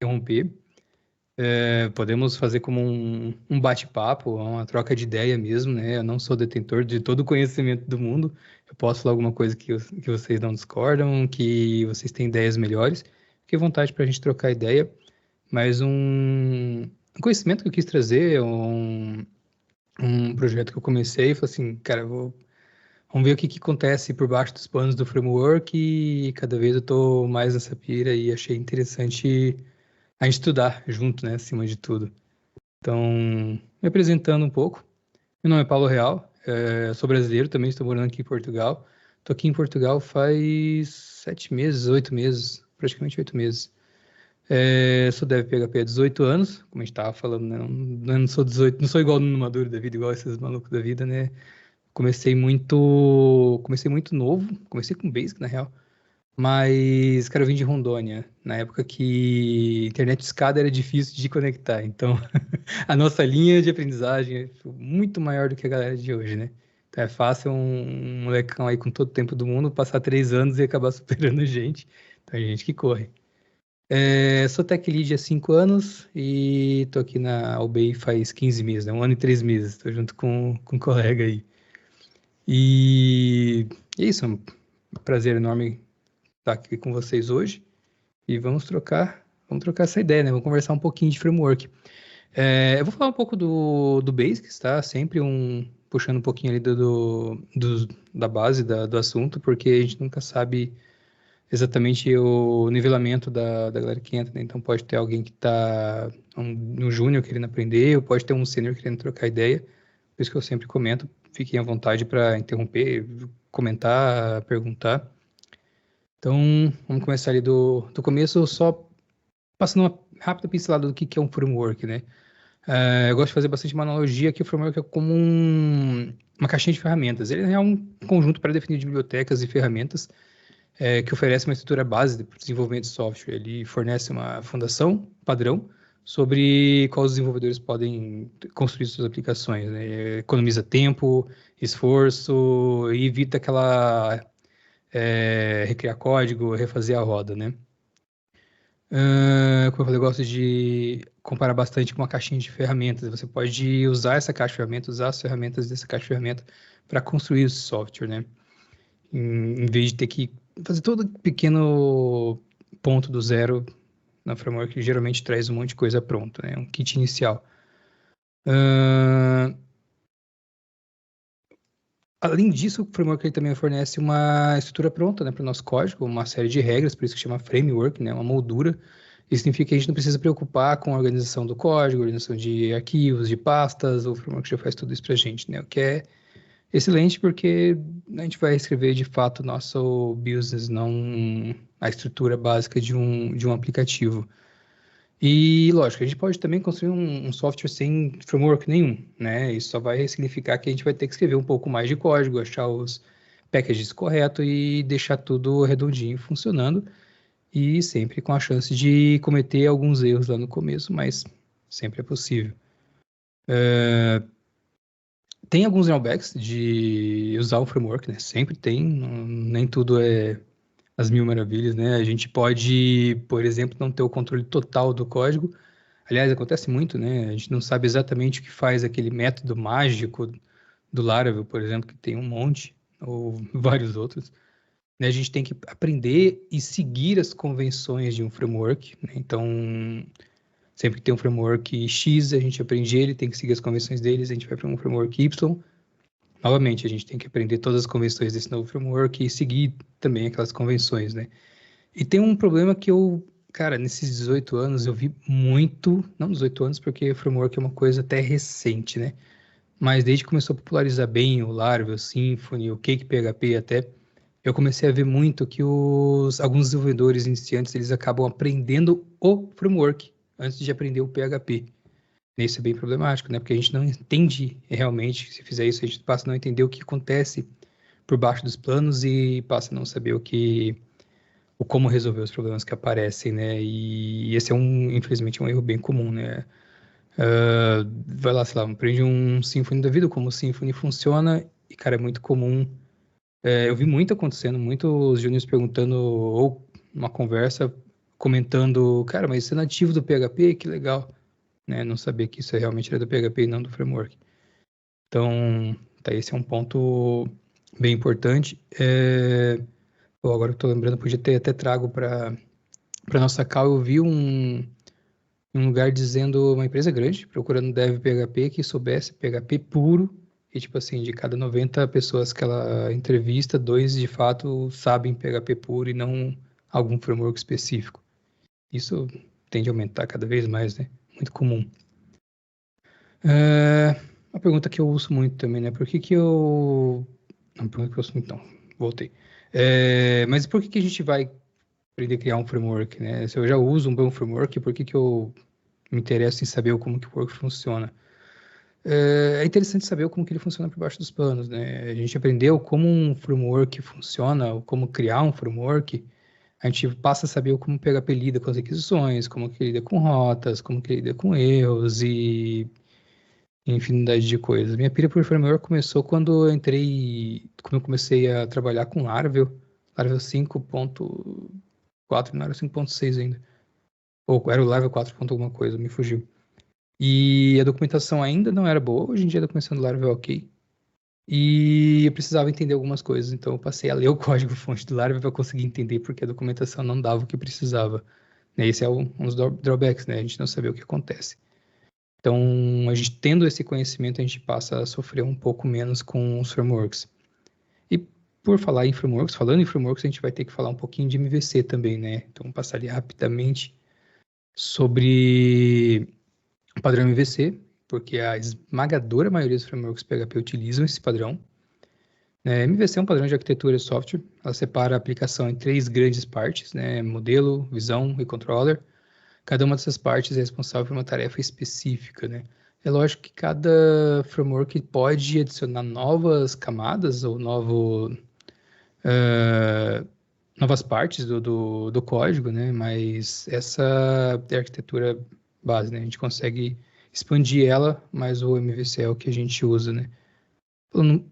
interromper. Podemos fazer como um bate-papo, uma troca de ideia mesmo, né? Eu não sou detentor de todo o conhecimento do mundo. Eu posso falar alguma coisa que vocês não discordam, que vocês têm ideias melhores. Fique à vontade para a gente trocar ideia. Mas um conhecimento que eu quis trazer, um projeto que eu comecei, falei assim, cara, vamos ver o que acontece por baixo dos panos do framework e cada vez eu tô mais nessa pira e achei interessante a gente estudar junto, né, acima de tudo. Então, me apresentando um pouco, meu nome é Paulo Real, sou brasileiro, também estou morando aqui em Portugal. Estou aqui em Portugal faz 7 meses, 8 meses, praticamente 8 meses. Sou dev PHP há 18 anos, como a gente estava falando, né? Não sou 18, não sou igual no Maduro da vida, igual esses malucos da vida, né? Comecei muito novo, comecei com Basic, na real. Mas, cara, eu vim de Rondônia, na época que internet escada era difícil de conectar. Então, a nossa linha de aprendizagem é muito maior do que a galera de hoje, né? Então, é fácil um molecão aí com todo o tempo do mundo passar 3 anos e acabar superando a gente. Então, é gente que corre. Sou tech lead há 5 anos e tô aqui na UBI faz 15 meses, né? 1 ano e 3 meses. Tô junto com um colega aí. E é isso, é um prazer enorme estar aqui com vocês hoje e vamos trocar essa ideia, né? Vamos conversar um pouquinho de framework. Eu vou falar um pouco do Basics, tá? Sempre puxando um pouquinho ali da base do assunto, porque a gente nunca sabe exatamente o nivelamento da galera que entra, né? Então pode ter alguém que está um júnior querendo aprender, ou pode ter um sênior querendo trocar ideia. Por isso que eu sempre comento, fiquem à vontade para interromper, comentar, perguntar. Então, vamos começar ali do começo, só passando uma rápida pincelada do que é um framework, né? Eu gosto de fazer bastante uma analogia que o framework é como uma caixinha de ferramentas. Ele é um conjunto pré-definido de bibliotecas e ferramentas que oferece uma estrutura base para o desenvolvimento de software. Ele fornece uma fundação padrão sobre qual os desenvolvedores podem construir suas aplicações, né? Economiza tempo, esforço e evita aquela recriar código, refazer a roda, né? Como eu falei, eu gosto de comparar bastante com uma caixinha de ferramentas. Você pode usar essa caixa de ferramentas, usar as ferramentas dessa caixa de ferramentas para construir o software, né? Em vez de ter que fazer todo pequeno ponto do zero na framework, que geralmente traz um monte de coisa pronta, né? Um kit inicial. Além disso, o framework ele também fornece uma estrutura pronta, né, para o nosso código, uma série de regras, por isso que chama framework, né, uma moldura. Isso significa que a gente não precisa se preocupar com a organização do código, organização de arquivos, de pastas, o framework já faz tudo isso para a gente, né, o que é excelente porque a gente vai escrever de fato o nosso business, não a estrutura básica de um aplicativo. E, lógico, a gente pode também construir um software sem framework nenhum, né? Isso só vai significar que a gente vai ter que escrever um pouco mais de código, achar os packages corretos e deixar tudo redondinho funcionando. E sempre com a chance de cometer alguns erros lá no começo, mas sempre é possível. Tem alguns drawbacks de usar o framework, né? Sempre tem, nem tudo é as mil maravilhas, né? A gente pode, por exemplo, não ter o controle total do código. Aliás, acontece muito, né? A gente não sabe exatamente o que faz aquele método mágico do Laravel, por exemplo, que tem um monte, ou vários outros. Né? A gente tem que aprender e seguir as convenções de um framework, né? Então, sempre que tem um framework X, a gente aprende ele, tem que seguir as convenções deles, a gente vai para um framework Y. Novamente, a gente tem que aprender todas as convenções desse novo framework e seguir também aquelas convenções, né? E tem um problema que cara, nesses 18 anos eu vi muito, não 18 anos, porque o framework é uma coisa até recente, né? Mas desde que começou a popularizar bem o Laravel, o Symfony, o Cake PHP até, eu comecei a ver muito que alguns desenvolvedores iniciantes, eles acabam aprendendo o framework antes de aprender o PHP. Isso é bem problemático, né? Porque a gente não entende realmente, se fizer isso, a gente passa a não entender o que acontece por baixo dos planos e passa a não saber o como resolver os problemas que aparecem, né? E esse é infelizmente, um erro bem comum, né? Vai lá, sei lá, aprende um Symfony da vida, como o Symfony funciona, e, cara, é muito comum. Eu vi muito acontecendo, muitos júniores perguntando, ou uma conversa, comentando, cara, mas isso é nativo do PHP, que legal, né? Não sabia que isso realmente era do PHP e não do framework. Então, tá, esse é um ponto bem importante. Agora que eu tô lembrando, podia ter até trago para nossa call, eu vi um lugar dizendo, uma empresa grande, procurando dev PHP que soubesse PHP puro, e tipo assim, de cada 90 pessoas que ela entrevista, 2 de fato sabem PHP puro e não algum framework específico. Isso tende a aumentar cada vez mais, né? Muito comum. Uma pergunta que eu uso muito também, né? Por que que eu... Não, pergunta que eu uso muito, não. Voltei. Mas por que que a gente vai aprender a criar um framework, né? Se eu já uso um bom framework, por que que eu me interesso em saber como que o framework funciona? É interessante saber como que ele funciona por baixo dos panos, né? A gente aprendeu como um framework funciona, ou como criar um framework, a gente passa a saber como o PHP lida com as requisições, como que lida com rotas, como que lida com erros e infinidade de coisas. Minha pira por framework começou quando eu comecei a trabalhar com Laravel 5.4, não era 5.6 ainda. Ou era o Laravel 4. Alguma coisa, me fugiu. E a documentação ainda não era boa, hoje em dia a documentação do Laravel é ok. E eu precisava entender algumas coisas, então eu passei a ler o código-fonte do Laravel para conseguir entender porque a documentação não dava o que precisava. Esse é um dos drawbacks, né? A gente não sabia o que acontece. Então, a gente tendo esse conhecimento, a gente passa a sofrer um pouco menos com os frameworks. E por falar em frameworks, falando em frameworks, a gente vai ter que falar um pouquinho de MVC também, né? Então, passaria rapidamente sobre o padrão MVC, porque a esmagadora maioria dos frameworks PHP utilizam esse padrão. MVC é um padrão de arquitetura de software. Ela separa a aplicação em 3 grandes partes, né? Modelo, visão e controller. Cada uma dessas partes é responsável por uma tarefa específica, né? É lógico que cada framework pode adicionar novas camadas ou novas partes do código, né? Mas essa é a arquitetura base, né? A gente consegue expandir ela, mas o MVC é o que a gente usa, né? Falando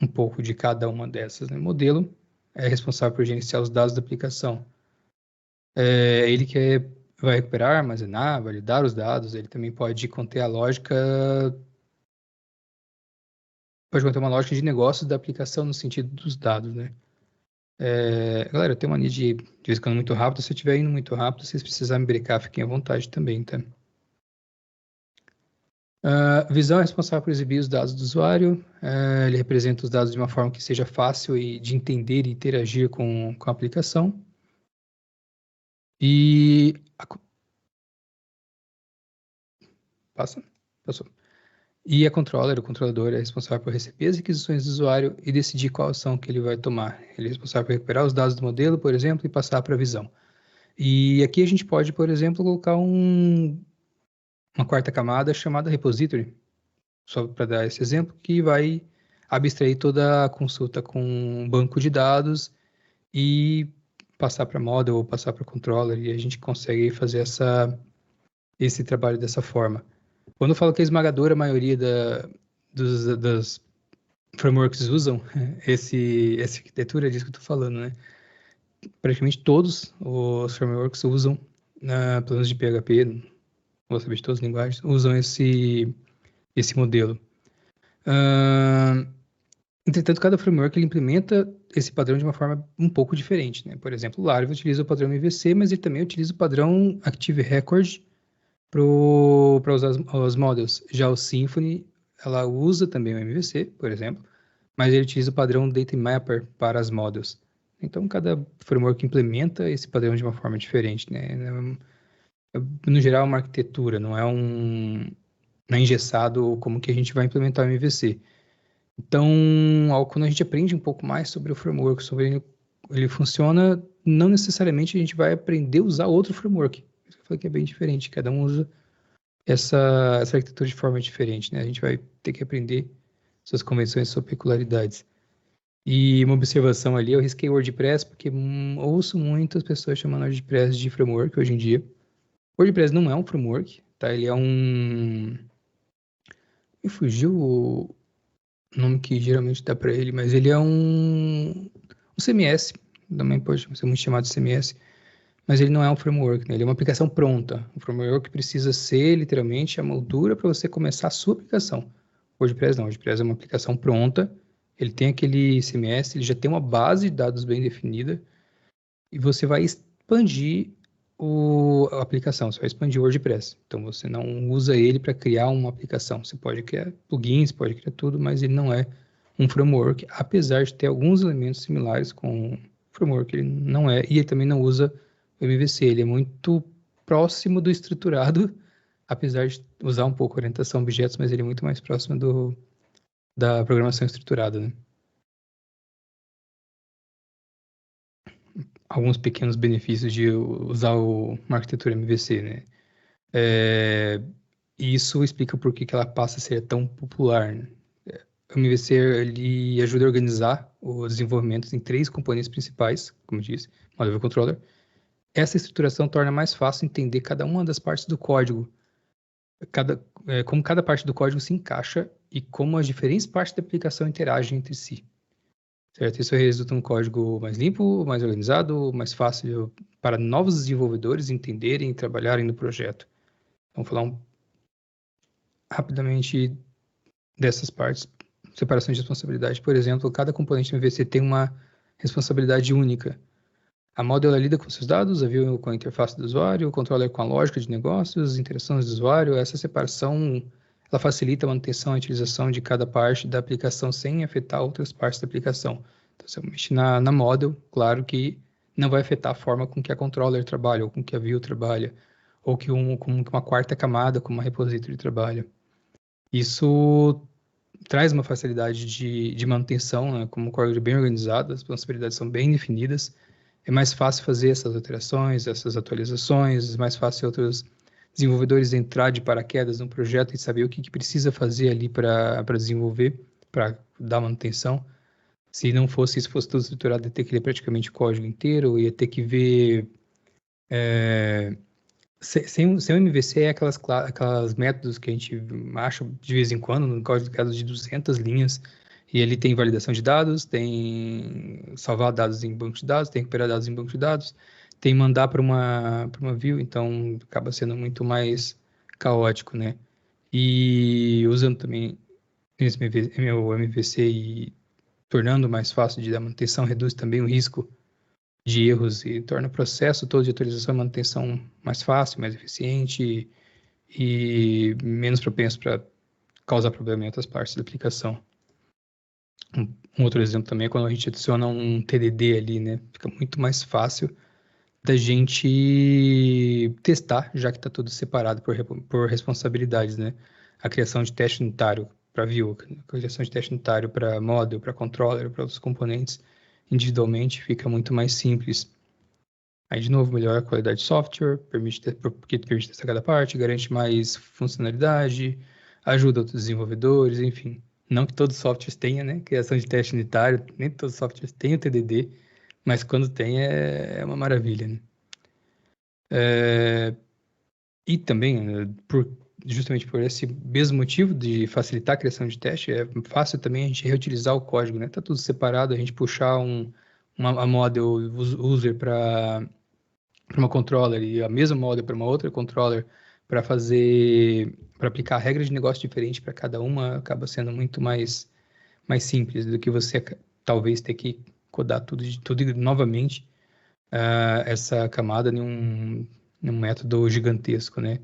um pouco de cada uma dessas, né? Modelo é responsável por gerenciar os dados da aplicação. Ele que vai recuperar, armazenar, validar os dados, ele também pode conter uma lógica de negócios da aplicação no sentido dos dados, né? Galera, eu tenho mania de vez em quando muito rápido, se eu estiver indo muito rápido, se vocês precisarem me brecar, fiquem à vontade também, tá? Visão é responsável por exibir os dados do usuário, ele representa os dados de uma forma que seja fácil de entender e interagir com a aplicação. E... Passou. E o controlador é responsável por receber as requisições do usuário e decidir qual ação que ele vai tomar. Ele é responsável por recuperar os dados do modelo, por exemplo, e passar para a visão. E aqui a gente pode, por exemplo, colocar uma quarta camada chamada repository, só para dar esse exemplo, que vai abstrair toda a consulta com um banco de dados e passar para model ou passar para controller, e a gente consegue fazer esse trabalho dessa forma. Quando eu falo que a esmagadora maioria das frameworks usam essa arquitetura, é disso que eu estou falando, né? Praticamente todos os frameworks usam, pelo menos de PHP, não vou saber de todas as linguagens, usam esse modelo. Entretanto, cada framework ele implementa esse padrão de uma forma um pouco diferente, né? Por exemplo, o Laravel utiliza o padrão MVC, mas ele também utiliza o padrão Active Record para usar os models. Já o Symfony, ela usa também o MVC, por exemplo, mas ele utiliza o padrão Data Mapper para as models. Então, cada framework implementa esse padrão de uma forma diferente, né? No geral, é uma arquitetura, não é engessado como que a gente vai implementar o MVC. Então, quando a gente aprende um pouco mais sobre o framework, sobre ele funciona, não necessariamente a gente vai aprender a usar outro framework. Isso que eu falei que é bem diferente, cada um usa essa arquitetura de forma diferente, né? A gente vai ter que aprender suas convenções, suas peculiaridades. E uma observação ali, eu risquei o WordPress porque ouço muitas pessoas chamando WordPress de framework hoje em dia. O WordPress não é um framework, tá? Ele é Me fugiu o nome que geralmente dá para ele, mas ele é um CMS, também pode ser muito chamado de CMS, mas ele não é um framework, né? Ele é uma aplicação pronta. Um framework precisa ser, literalmente, a moldura para você começar a sua aplicação. WordPress não, WordPress é uma aplicação pronta, ele tem aquele CMS, ele já tem uma base de dados bem definida, e você vai expandir a aplicação, você vai expandir o WordPress. Então, você não usa ele para criar uma aplicação. Você pode criar plugins, pode criar tudo, mas ele não é um framework, apesar de ter alguns elementos similares com o framework, ele não é, e ele também não usa o MVC, ele é muito próximo do estruturado, apesar de usar um pouco a orientação a objetos, mas ele é muito mais próximo da programação estruturada, né? Alguns pequenos benefícios de usar uma arquitetura MVC, né? E isso explica por que ela passa a ser tão popular, né? O MVC ele ajuda a organizar os desenvolvimentos em 3 componentes principais, como eu disse, Model Controller. Essa estruturação torna mais fácil entender cada uma das partes do código, como cada parte do código se encaixa e como as diferentes partes da aplicação interagem entre si. Certo? Isso resulta em um código mais limpo, mais organizado, mais fácil para novos desenvolvedores entenderem e trabalharem no projeto. Vamos falar rapidamente dessas partes. Separação de responsabilidade. Por exemplo, cada componente do MVC tem uma responsabilidade única. A model lida com seus dados, a view com a interface do usuário, o controller com a lógica de negócios, interações do usuário. Essa separação ela facilita a manutenção e a utilização de cada parte da aplicação sem afetar outras partes da aplicação. Então, se eu mexer na model, claro que não vai afetar a forma com que a controller trabalha, ou com que a view trabalha, ou com que uma quarta camada, como uma repository trabalha. Isso traz uma facilidade de manutenção, né? Como o código é bem organizado, as responsabilidades são bem definidas, é mais fácil fazer essas alterações, essas atualizações, é mais fácil outros desenvolvedores entrar de paraquedas no projeto e saber o que precisa fazer ali para desenvolver, para dar manutenção. Se não fosse isso, fosse tudo estruturado, ia ter que ler praticamente o código inteiro, ia ter que ver... Sem o MVC é aquelas métodos que a gente acha de vez em quando, no código de 200 linhas, e ele tem validação de dados, tem salvar dados em banco de dados, tem recuperar dados em banco de dados, tem mandar para uma view, então acaba sendo muito mais caótico, né? E usando também o MVC e tornando mais fácil de dar manutenção, reduz também o risco de erros e torna o processo todo de atualização e manutenção mais fácil, mais eficiente e menos propenso para causar problema em outras partes da aplicação. Um outro exemplo também é quando a gente adiciona um TDD ali, né? Fica muito mais fácil da gente testar, já que está tudo separado por responsabilidades, né? A criação de teste unitário para view, a criação de teste unitário para model, para controller, para outros componentes individualmente fica muito mais simples. Aí, de novo, melhora a qualidade de software, porque permite testar cada parte, garante mais funcionalidade, ajuda outros desenvolvedores, enfim. Não que todos os softwares tenham, né? Criação de teste unitário, nem todos os softwares têm o TDD, mas quando tem é uma maravilha, né? E também, justamente por esse mesmo motivo de facilitar a criação de teste, é fácil também a gente reutilizar o código, né? Tá tudo separado, a gente puxar uma model user para uma controller e a mesma model para uma outra controller para aplicar regras de negócio diferentes para cada uma, acaba sendo muito mais simples do que você talvez ter que codar tudo novamente, essa camada em um método gigantesco, né?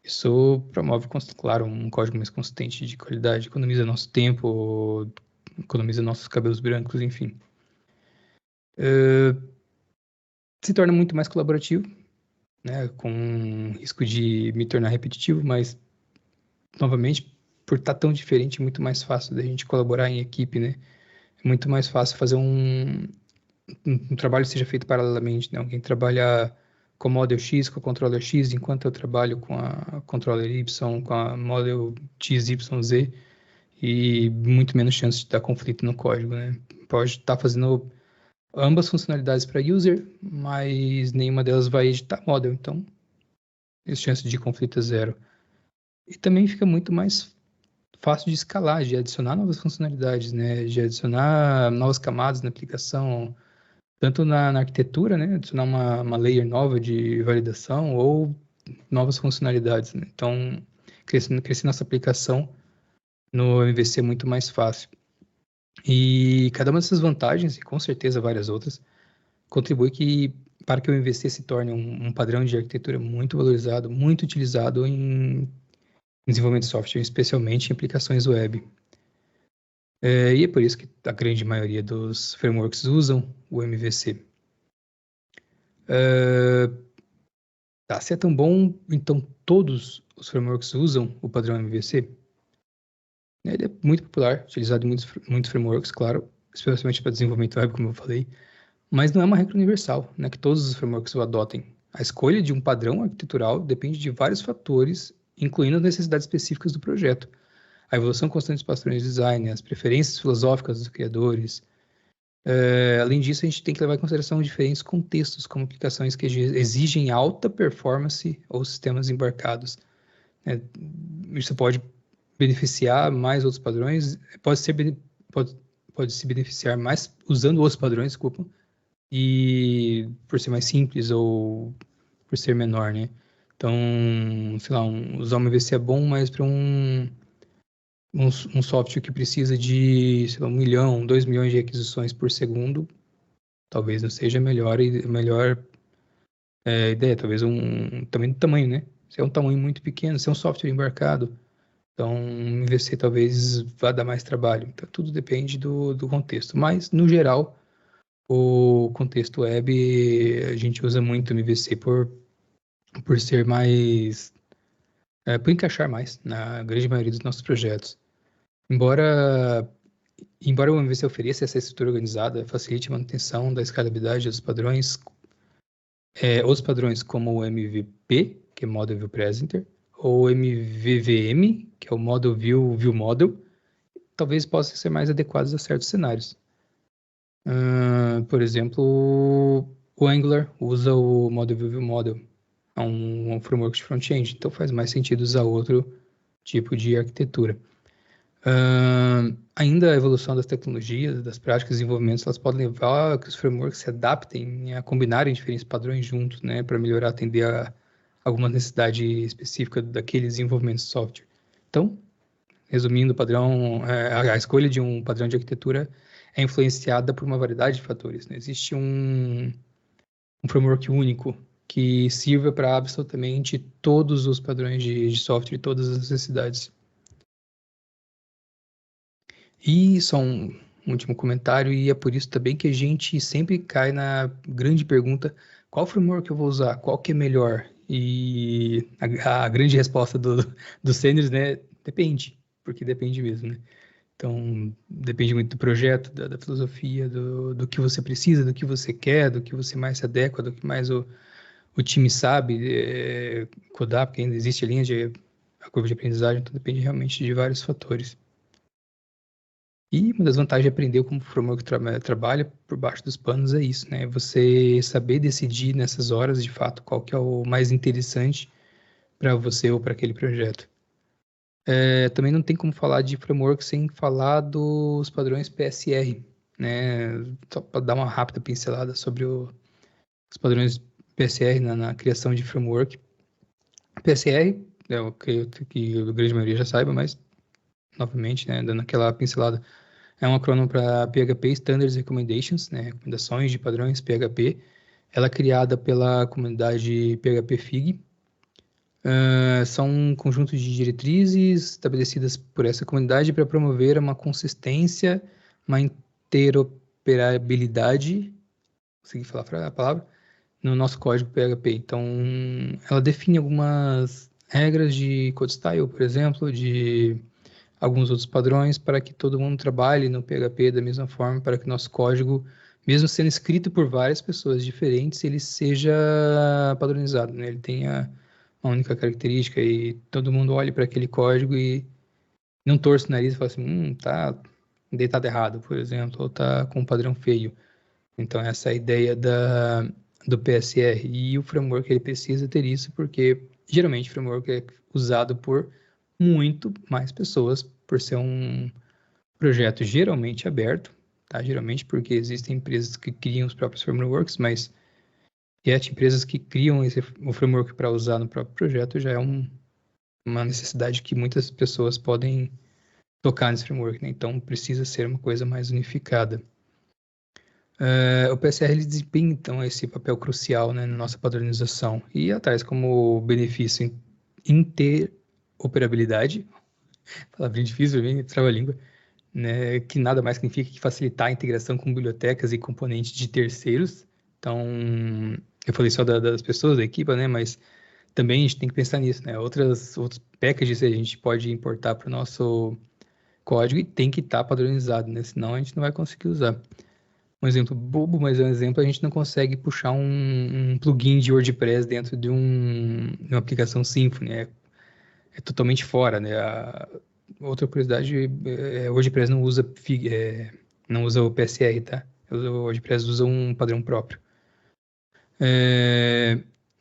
Isso promove, claro, um código mais consistente de qualidade, economiza nosso tempo, economiza nossos cabelos brancos, enfim. Se torna muito mais colaborativo, né, com risco de me tornar repetitivo, mas, novamente, por estar tão diferente, é muito mais fácil da gente colaborar em equipe, né? É muito mais fácil fazer um trabalho que seja feito paralelamente, né? Alguém trabalha com o Model X, com o Controller X, enquanto eu trabalho com a Controller Y, com a Model XYZ, e muito menos chance de dar conflito no código, né? Pode estar fazendo ambas funcionalidades para user, mas nenhuma delas vai editar model, então a chance de conflito é zero. E também fica muito mais fácil de escalar, de adicionar novas funcionalidades, né? De adicionar novas camadas na aplicação, tanto na arquitetura, né, adicionar uma layer nova de validação ou novas funcionalidades, né? Então, crescer nossa aplicação no MVC é muito mais fácil. E cada uma dessas vantagens, e com certeza várias outras, contribui para que o MVC se torne um padrão de arquitetura muito valorizado, muito utilizado em desenvolvimento de software, especialmente em aplicações web. E é por isso que a grande maioria dos frameworks usam o MVC. Se é tão bom, então todos os frameworks usam o padrão MVC? Ele é muito popular, utilizado em muitos frameworks, claro, especialmente para desenvolvimento web, como eu falei, mas não é uma regra universal, né, que todos os frameworks o adotem. A escolha de um padrão arquitetural depende de vários fatores, incluindo as necessidades específicas do projeto, a evolução constante dos padrões de design, as preferências filosóficas dos criadores. Além disso, a gente tem que levar em consideração diferentes contextos, como aplicações que exigem alta performance ou sistemas embarcados. Isso pode beneficiar mais outros padrões, pode se beneficiar mais usando outros padrões, desculpa, e por ser mais simples ou por ser menor, né? Então, sei lá, usar uma MVC é bom, mas para um software que precisa de, sei lá, 1 milhão, 2 milhões de requisições por segundo, talvez não seja a melhor ideia. Talvez também do tamanho, né? Se é um tamanho muito pequeno, se é um software embarcado, então um MVC talvez vá dar mais trabalho. Então, tudo depende do contexto. Mas, no geral, o contexto web, a gente usa muito MVC por ser mais, por encaixar mais na grande maioria dos nossos projetos. Embora o MVC ofereça essa estrutura organizada, facilite a manutenção da escalabilidade dos padrões, os padrões como o MVP, que é Model View Presenter, ou MVVM, que é o Model View Model, talvez possam ser mais adequados a certos cenários. Por exemplo, o Angular usa o Model View Model, é um framework de front-end, então faz mais sentido usar outro tipo de arquitetura. Ainda a evolução das tecnologias, das práticas de desenvolvimento, elas podem levar a que os frameworks se adaptem a combinarem diferentes padrões juntos, né, para melhorar, atender a alguma necessidade específica daquele desenvolvimento de software. Então, resumindo, a escolha de um padrão de arquitetura é influenciada por uma variedade de fatores. Não existe um framework único que sirva para absolutamente todos os padrões de software e todas as necessidades. E só um último comentário, e é por isso também que a gente sempre cai na grande pergunta: qual framework eu vou usar? Qual que é melhor? E a grande resposta dos seniors, né? Depende, porque depende mesmo, né? Então, depende muito do projeto, da filosofia, do que você precisa, do que você quer, do que você mais se adequa, do que mais o time sabe codar, porque ainda existe a curva de aprendizagem, então depende realmente de vários fatores. E uma das vantagens de aprender como o framework trabalha por baixo dos panos é isso, né? Você saber decidir nessas horas, de fato, qual que é o mais interessante para você ou para aquele projeto. Também não tem como falar de framework sem falar dos padrões PSR, né? Só para dar uma rápida pincelada sobre os padrões PSR na criação de framework. PSR, eu creio que a grande maioria já saiba, mas, novamente, né, dando aquela pincelada, é um acrônimo para PHP Standards Recommendations, né, recomendações de padrões PHP. Ela é criada pela comunidade PHP FIG. São um conjunto de diretrizes estabelecidas por essa comunidade para promover uma consistência, uma interoperabilidade, consegui falar a palavra, no nosso código PHP. Então, ela define algumas regras de code style, por exemplo, de alguns outros padrões para que todo mundo trabalhe no PHP da mesma forma, para que nosso código, mesmo sendo escrito por várias pessoas diferentes, ele seja padronizado, né? Ele tenha uma única característica e todo mundo olhe para aquele código e não torça o nariz e fala assim, tá deitado errado, por exemplo, ou tá com um padrão feio. Então, essa é a ideia do PSR. E o framework ele precisa ter isso, porque geralmente o framework é usado por muito mais pessoas, por ser um projeto geralmente aberto, tá? Geralmente porque existem empresas que criam os próprios frameworks, mas empresas que criam o framework para usar no próprio projeto já é uma necessidade que muitas pessoas podem tocar nesse framework, né? Então precisa ser uma coisa mais unificada. O PSR ele desempenha, então, esse papel crucial, né, na nossa padronização e traz como benefício interoperabilidade, palavrinha difícil, bem trava-língua, né, que nada mais significa que facilitar a integração com bibliotecas e componentes de terceiros. Então, eu falei só das pessoas da equipe, né, mas também a gente tem que pensar nisso, né? Outros packages a gente pode importar para o nosso código e tem que estar padronizado, né? Senão a gente não vai conseguir usar. Um exemplo bobo, mas é um exemplo, a gente não consegue puxar um plugin de WordPress dentro de uma aplicação Symfony, é totalmente fora, né? Outra curiosidade, o WordPress não usa o PSR, tá? O WordPress usa um padrão próprio.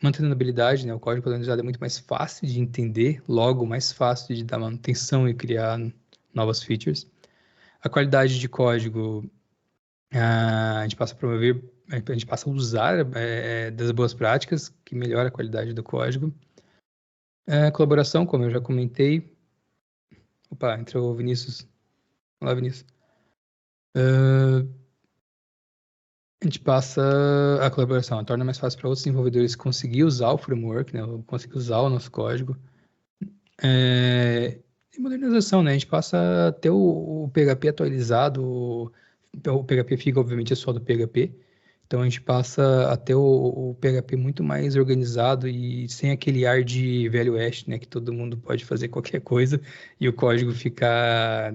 Mantendo a habilidade, né? O código padronizado é muito mais fácil de entender, logo mais fácil de dar manutenção e criar novas features. A qualidade de código a gente passa a promover, a gente passa a usar das boas práticas, que melhora a qualidade do código. Colaboração, como eu já comentei. Opa, entrou o Vinícius. Olá, Vinícius. A gente passa a colaboração, torna mais fácil para outros desenvolvedores conseguir usar o framework, né, conseguir usar o nosso código. E modernização, né? A gente passa a ter o PHP atualizado, o PHP fica, obviamente, é só do PHP, então a gente passa a ter o PHP muito mais organizado e sem aquele ar de Velho Oeste, né? Que todo mundo pode fazer qualquer coisa e o código ficar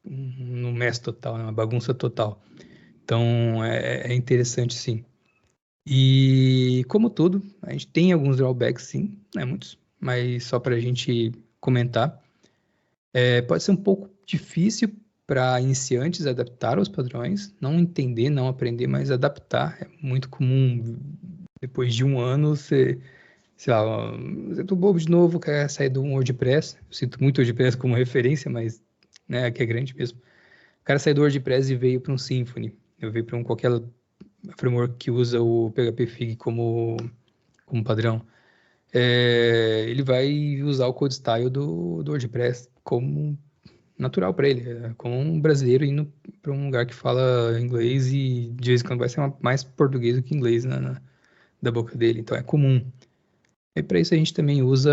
no mess total, né, uma bagunça total. Então é interessante, sim. E como tudo, a gente tem alguns drawbacks, sim, não é muitos, mas só para a gente comentar. Pode ser um pouco difícil para iniciantes adaptar aos padrões, não entender, não aprender, mas adaptar. É muito comum, depois de um ano, você, sei lá, um exemplo bobo de novo, quer sair do WordPress. Eu sinto muito o WordPress como referência, mas né, aqui é grande mesmo. O cara saiu do WordPress e veio para um Symfony. Eu veio para qualquer framework que usa o PHP Fig como padrão. Ele vai usar o code style do WordPress como natural para ele, como um brasileiro indo para um lugar que fala inglês e de vez em quando vai ser mais português do que inglês da boca dele, então é comum. E para isso a gente também usa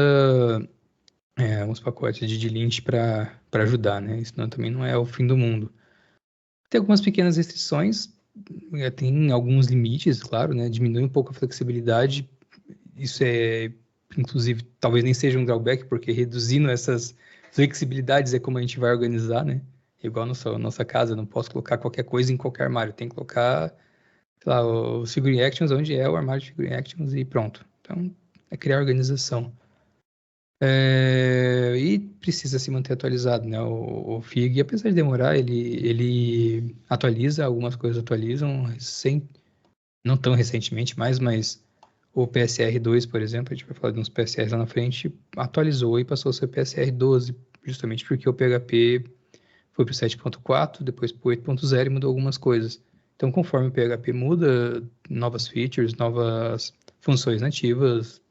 uns pacotes de lint para ajudar, né? Isso também não é o fim do mundo. Tem algumas pequenas restrições, tem alguns limites, claro, né? Diminui um pouco a flexibilidade. Isso inclusive, talvez nem seja um drawback, porque reduzindo essas flexibilidades é como a gente vai organizar, né? Igual nossa casa, eu não posso colocar qualquer coisa em qualquer armário. Tem que colocar, sei lá, os figurine actions onde é o armário de figurine actions e pronto. Então, é criar organização. E precisa se manter atualizado, né? O FIG, apesar de demorar, ele atualiza, algumas coisas atualizam, não tão recentemente mais, mas o PSR2, por exemplo, a gente vai falar de uns PSRs lá na frente, atualizou e passou a ser PSR12, justamente porque o PHP foi para o 7.4, depois para o 8.0 e mudou algumas coisas. Então, conforme o PHP muda, novas features, novas funções nativas,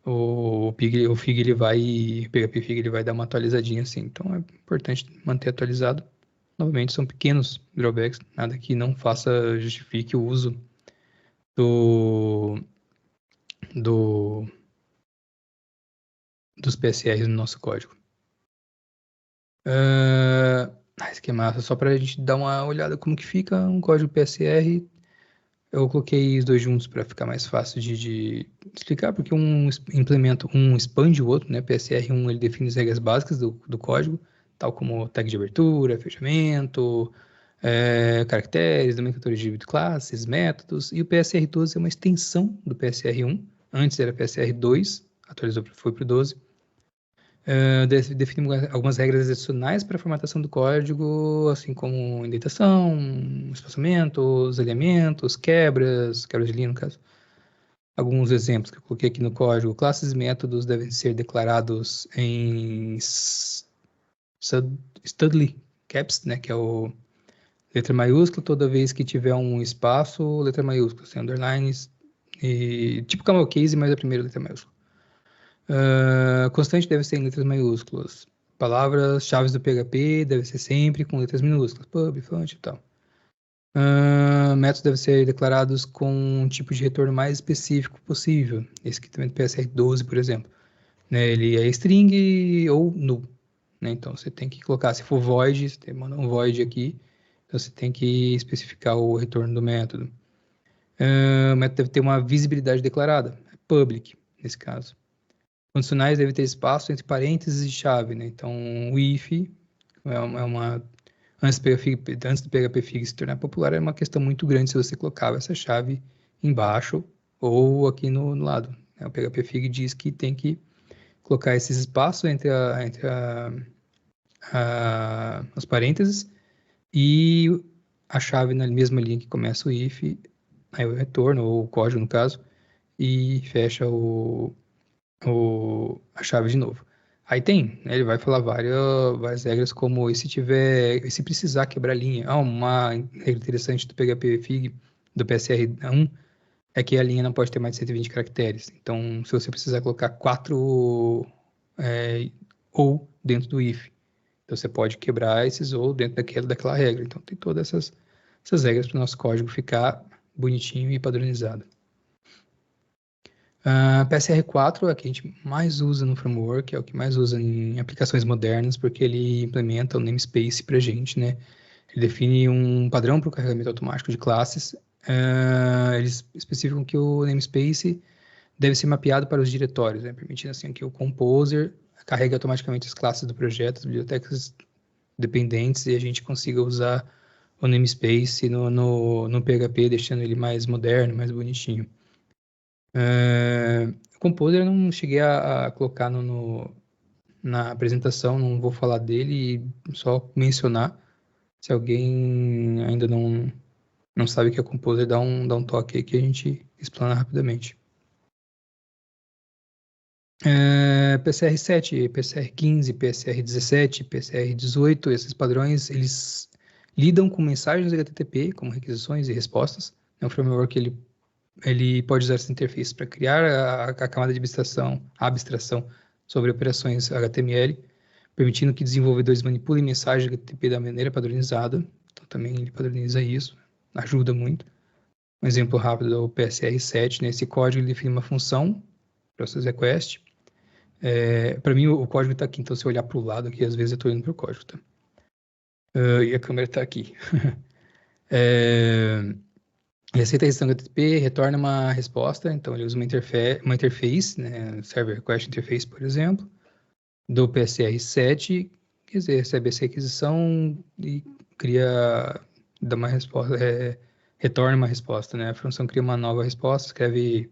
o Fig ele vai, o PHP Fig ele vai dar uma atualizadinha assim. Então, é importante manter atualizado. Novamente, são pequenos drawbacks, nada que não justifique o uso dos PSRs no nosso código. Isso aqui é massa, só para a gente dar uma olhada como que fica um código PSR. Eu coloquei os dois juntos para ficar mais fácil de explicar, porque um expande o outro, né? PSR1 ele define as regras básicas do código, tal como tag de abertura, fechamento, caracteres, nomenclatura de classes, métodos, e o PSR12 é uma extensão do PSR1, antes era PSR2, atualizou, foi para o 12. Definimos algumas regras adicionais para a formatação do código, assim como indentação, espaçamentos, alinhamentos, quebras de linha, no caso. Alguns exemplos que eu coloquei aqui no código. Classes e métodos devem ser declarados em studly caps, né, que é Letra maiúscula, toda vez que tiver um espaço, letra maiúscula, sem underlines, tipo camel case, mas a primeira letra maiúscula. Constante deve ser em letras maiúsculas. Palavras-chave do PHP deve ser sempre com letras minúsculas, pub, font e tal. Métodos devem ser declarados com um tipo de retorno mais específico possível. Esse aqui também do PSR12, por exemplo. Né, ele é string ou null. Né? Então, você tem que colocar, se for void, você manda um void aqui, então você tem que especificar o retorno do método. O método deve ter uma visibilidade declarada, public, nesse caso. Condicionais devem ter espaço entre parênteses e chave, né? Então, o if antes do PHP Fig se tornar popular, era uma questão muito grande se você colocava essa chave embaixo ou aqui no lado. Né? O PHP Fig diz que tem que colocar esses espaços entre os parênteses e a chave na mesma linha que começa o if, aí o retorno, ou o código no caso, e fecha a chave de novo. Aí tem, né, ele vai falar várias regras, como e se precisar quebrar linha. Uma regra interessante do PHP Fig, do PSR1, é que a linha não pode ter mais de 120 caracteres. Então, se você precisar colocar 4 ou dentro do if, então você pode quebrar esses ou dentro daquela regra. Então, tem todas essas regras para o nosso código ficar bonitinho e padronizado. PSR4 é o que a gente mais usa no framework, é o que mais usa em aplicações modernas, porque ele implementa o namespace para a gente, né? Ele define um padrão para o carregamento automático de classes. Eles especificam que o namespace deve ser mapeado para os diretórios, né? Permitindo assim que o composer carregue automaticamente as classes do projeto, as bibliotecas dependentes, e a gente consiga usar o namespace no PHP, deixando ele mais moderno, mais bonitinho. O Composer eu não cheguei a colocar na apresentação, não vou falar dele, só mencionar. Se alguém ainda não sabe o que é Composer, dá um toque aí que a gente explana rapidamente. PSR7, PSR15, PSR17, PSR18, esses padrões, eles lidam com mensagens HTTP, como requisições e respostas. É um framework que ele pode usar essa interface para criar a camada de abstração sobre operações HTML, permitindo que desenvolvedores manipulem mensagens HTTP da maneira padronizada. Então, também ele padroniza isso, ajuda muito. Um exemplo rápido é o PSR7. Nesse código, ele define uma função, process request. Para mim, o código está aqui, então se eu olhar para o lado aqui, às vezes eu estou indo para o código. Tá? E a câmera está aqui. Ele aceita a requisição HTTP, retorna uma resposta, então ele usa uma interface, né, Server Request Interface, por exemplo, do PSR7, quer dizer, recebe essa requisição e dá uma resposta, retorna uma resposta, né? A função cria uma nova resposta, escreve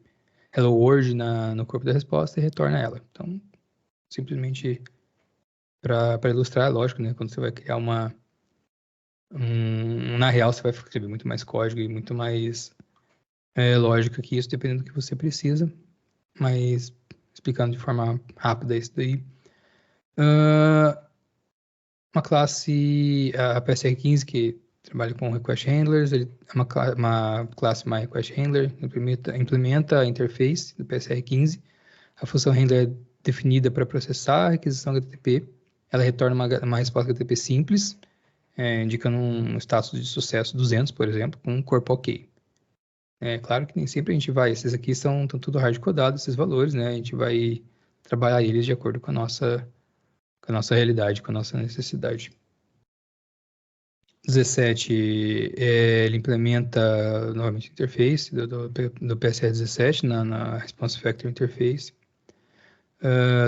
Hello World no corpo da resposta e retorna ela. Então, simplesmente para ilustrar, lógico, né? Quando você vai criar na real, você vai escrever muito mais código e muito mais lógica que isso, dependendo do que você precisa, mas explicando de forma rápida isso daí. Uma classe, a PSR15, que trabalha com Request Handlers, ele é uma classe MyRequestHandler, implementa a interface do PSR15. A função handler é definida para processar a requisição HTTP. Ela retorna uma resposta HTTP simples, indicando um status de sucesso 200, por exemplo, com um corpo OK. É claro que nem sempre a gente esses aqui estão tudo hard-codados, esses valores, né? A gente vai trabalhar eles de acordo com a nossa realidade, com a nossa necessidade. 17, ele implementa novamente a interface do PSR17 na Response Factor Interface.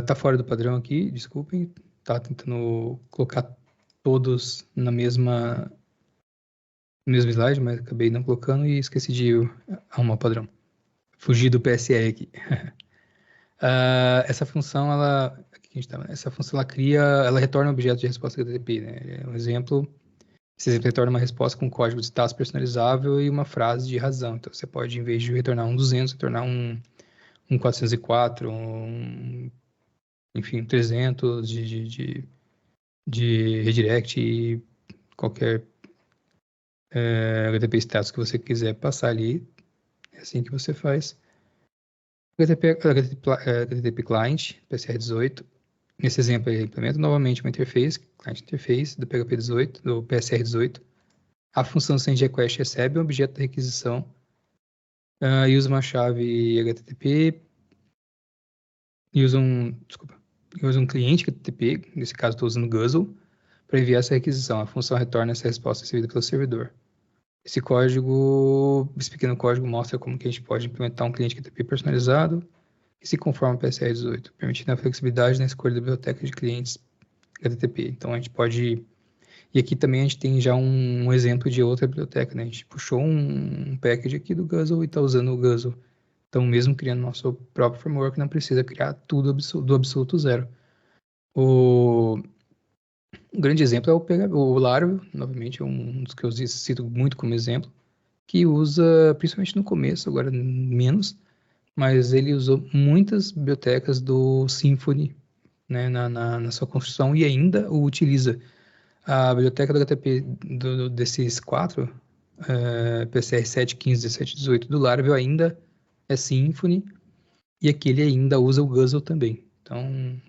Tá fora do padrão aqui, desculpem. Tá tentando colocar todos no mesmo slide, mas acabei não colocando e esqueci de arrumar o padrão. Fugir do PSR aqui. Essa função, ela retorna objetos de resposta HTTP, né? Um exemplo, esse exemplo retorna uma resposta com código de status personalizável e uma frase de razão. Então, você pode, em vez de retornar um 200, retornar um 404, enfim, 300 de redirect e qualquer HTTP status que você quiser passar ali, é assim que você faz. HTTP client, PSR18. Nesse exemplo aí, implementa novamente uma interface, client interface do PHP 18, do PSR 18. A função send request recebe um objeto da requisição e usa uma chave HTTP e usa um cliente HTTP, nesse caso estou usando Guzzle, para enviar essa requisição. A função retorna essa resposta recebida pelo servidor. Esse pequeno código mostra como que a gente pode implementar um cliente HTTP personalizado e se conforma ao PSR 18, permitindo a flexibilidade na escolha da biblioteca de clientes HTTP. Então a gente pode... E aqui também a gente tem já um exemplo de outra biblioteca, né? A gente puxou um package aqui do Guzzle e está usando o Guzzle. Então, mesmo criando nosso próprio framework, não precisa criar tudo do absoluto zero. Um grande exemplo é o Laravel, novamente, é um dos que eu cito muito como exemplo, que usa, principalmente no começo, agora menos, mas ele usou muitas bibliotecas do Symfony, né, na sua construção e ainda o utiliza. A biblioteca do HTTP desses quatro, PCR 7, 15, 17, 18 do Laravel ainda é Symfony e aqui ele ainda usa o Guzzle também. Então,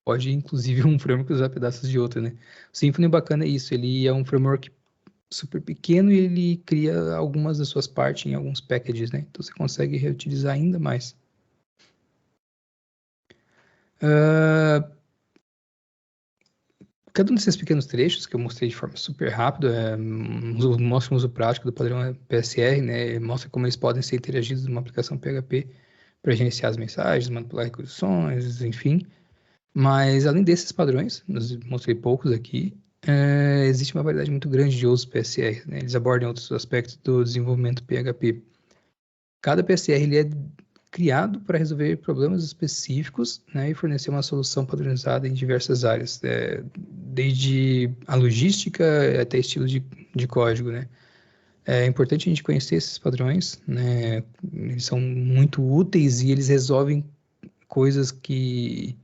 pode inclusive um framework usar pedaços de outro, né? O Symfony bacana é isso, ele é um framework super pequeno e ele cria algumas das suas partes em alguns packages, né? Então você consegue reutilizar ainda mais. Cada um desses pequenos trechos que eu mostrei de forma super rápida mostra um uso prático do padrão PSR, né? Mostra como eles podem ser interagidos numa aplicação PHP para gerenciar as mensagens, manipular requisições, enfim. Mas além desses padrões, mostrei poucos aqui, existe uma variedade muito grande de outros PSR, né? Eles abordam outros aspectos do desenvolvimento PHP. Cada PSR ele é criado para resolver problemas específicos, né, e fornecer uma solução padronizada em diversas áreas, desde a logística até estilos de código, né. É importante a gente conhecer esses padrões, né, eles são muito úteis e eles resolvem coisas que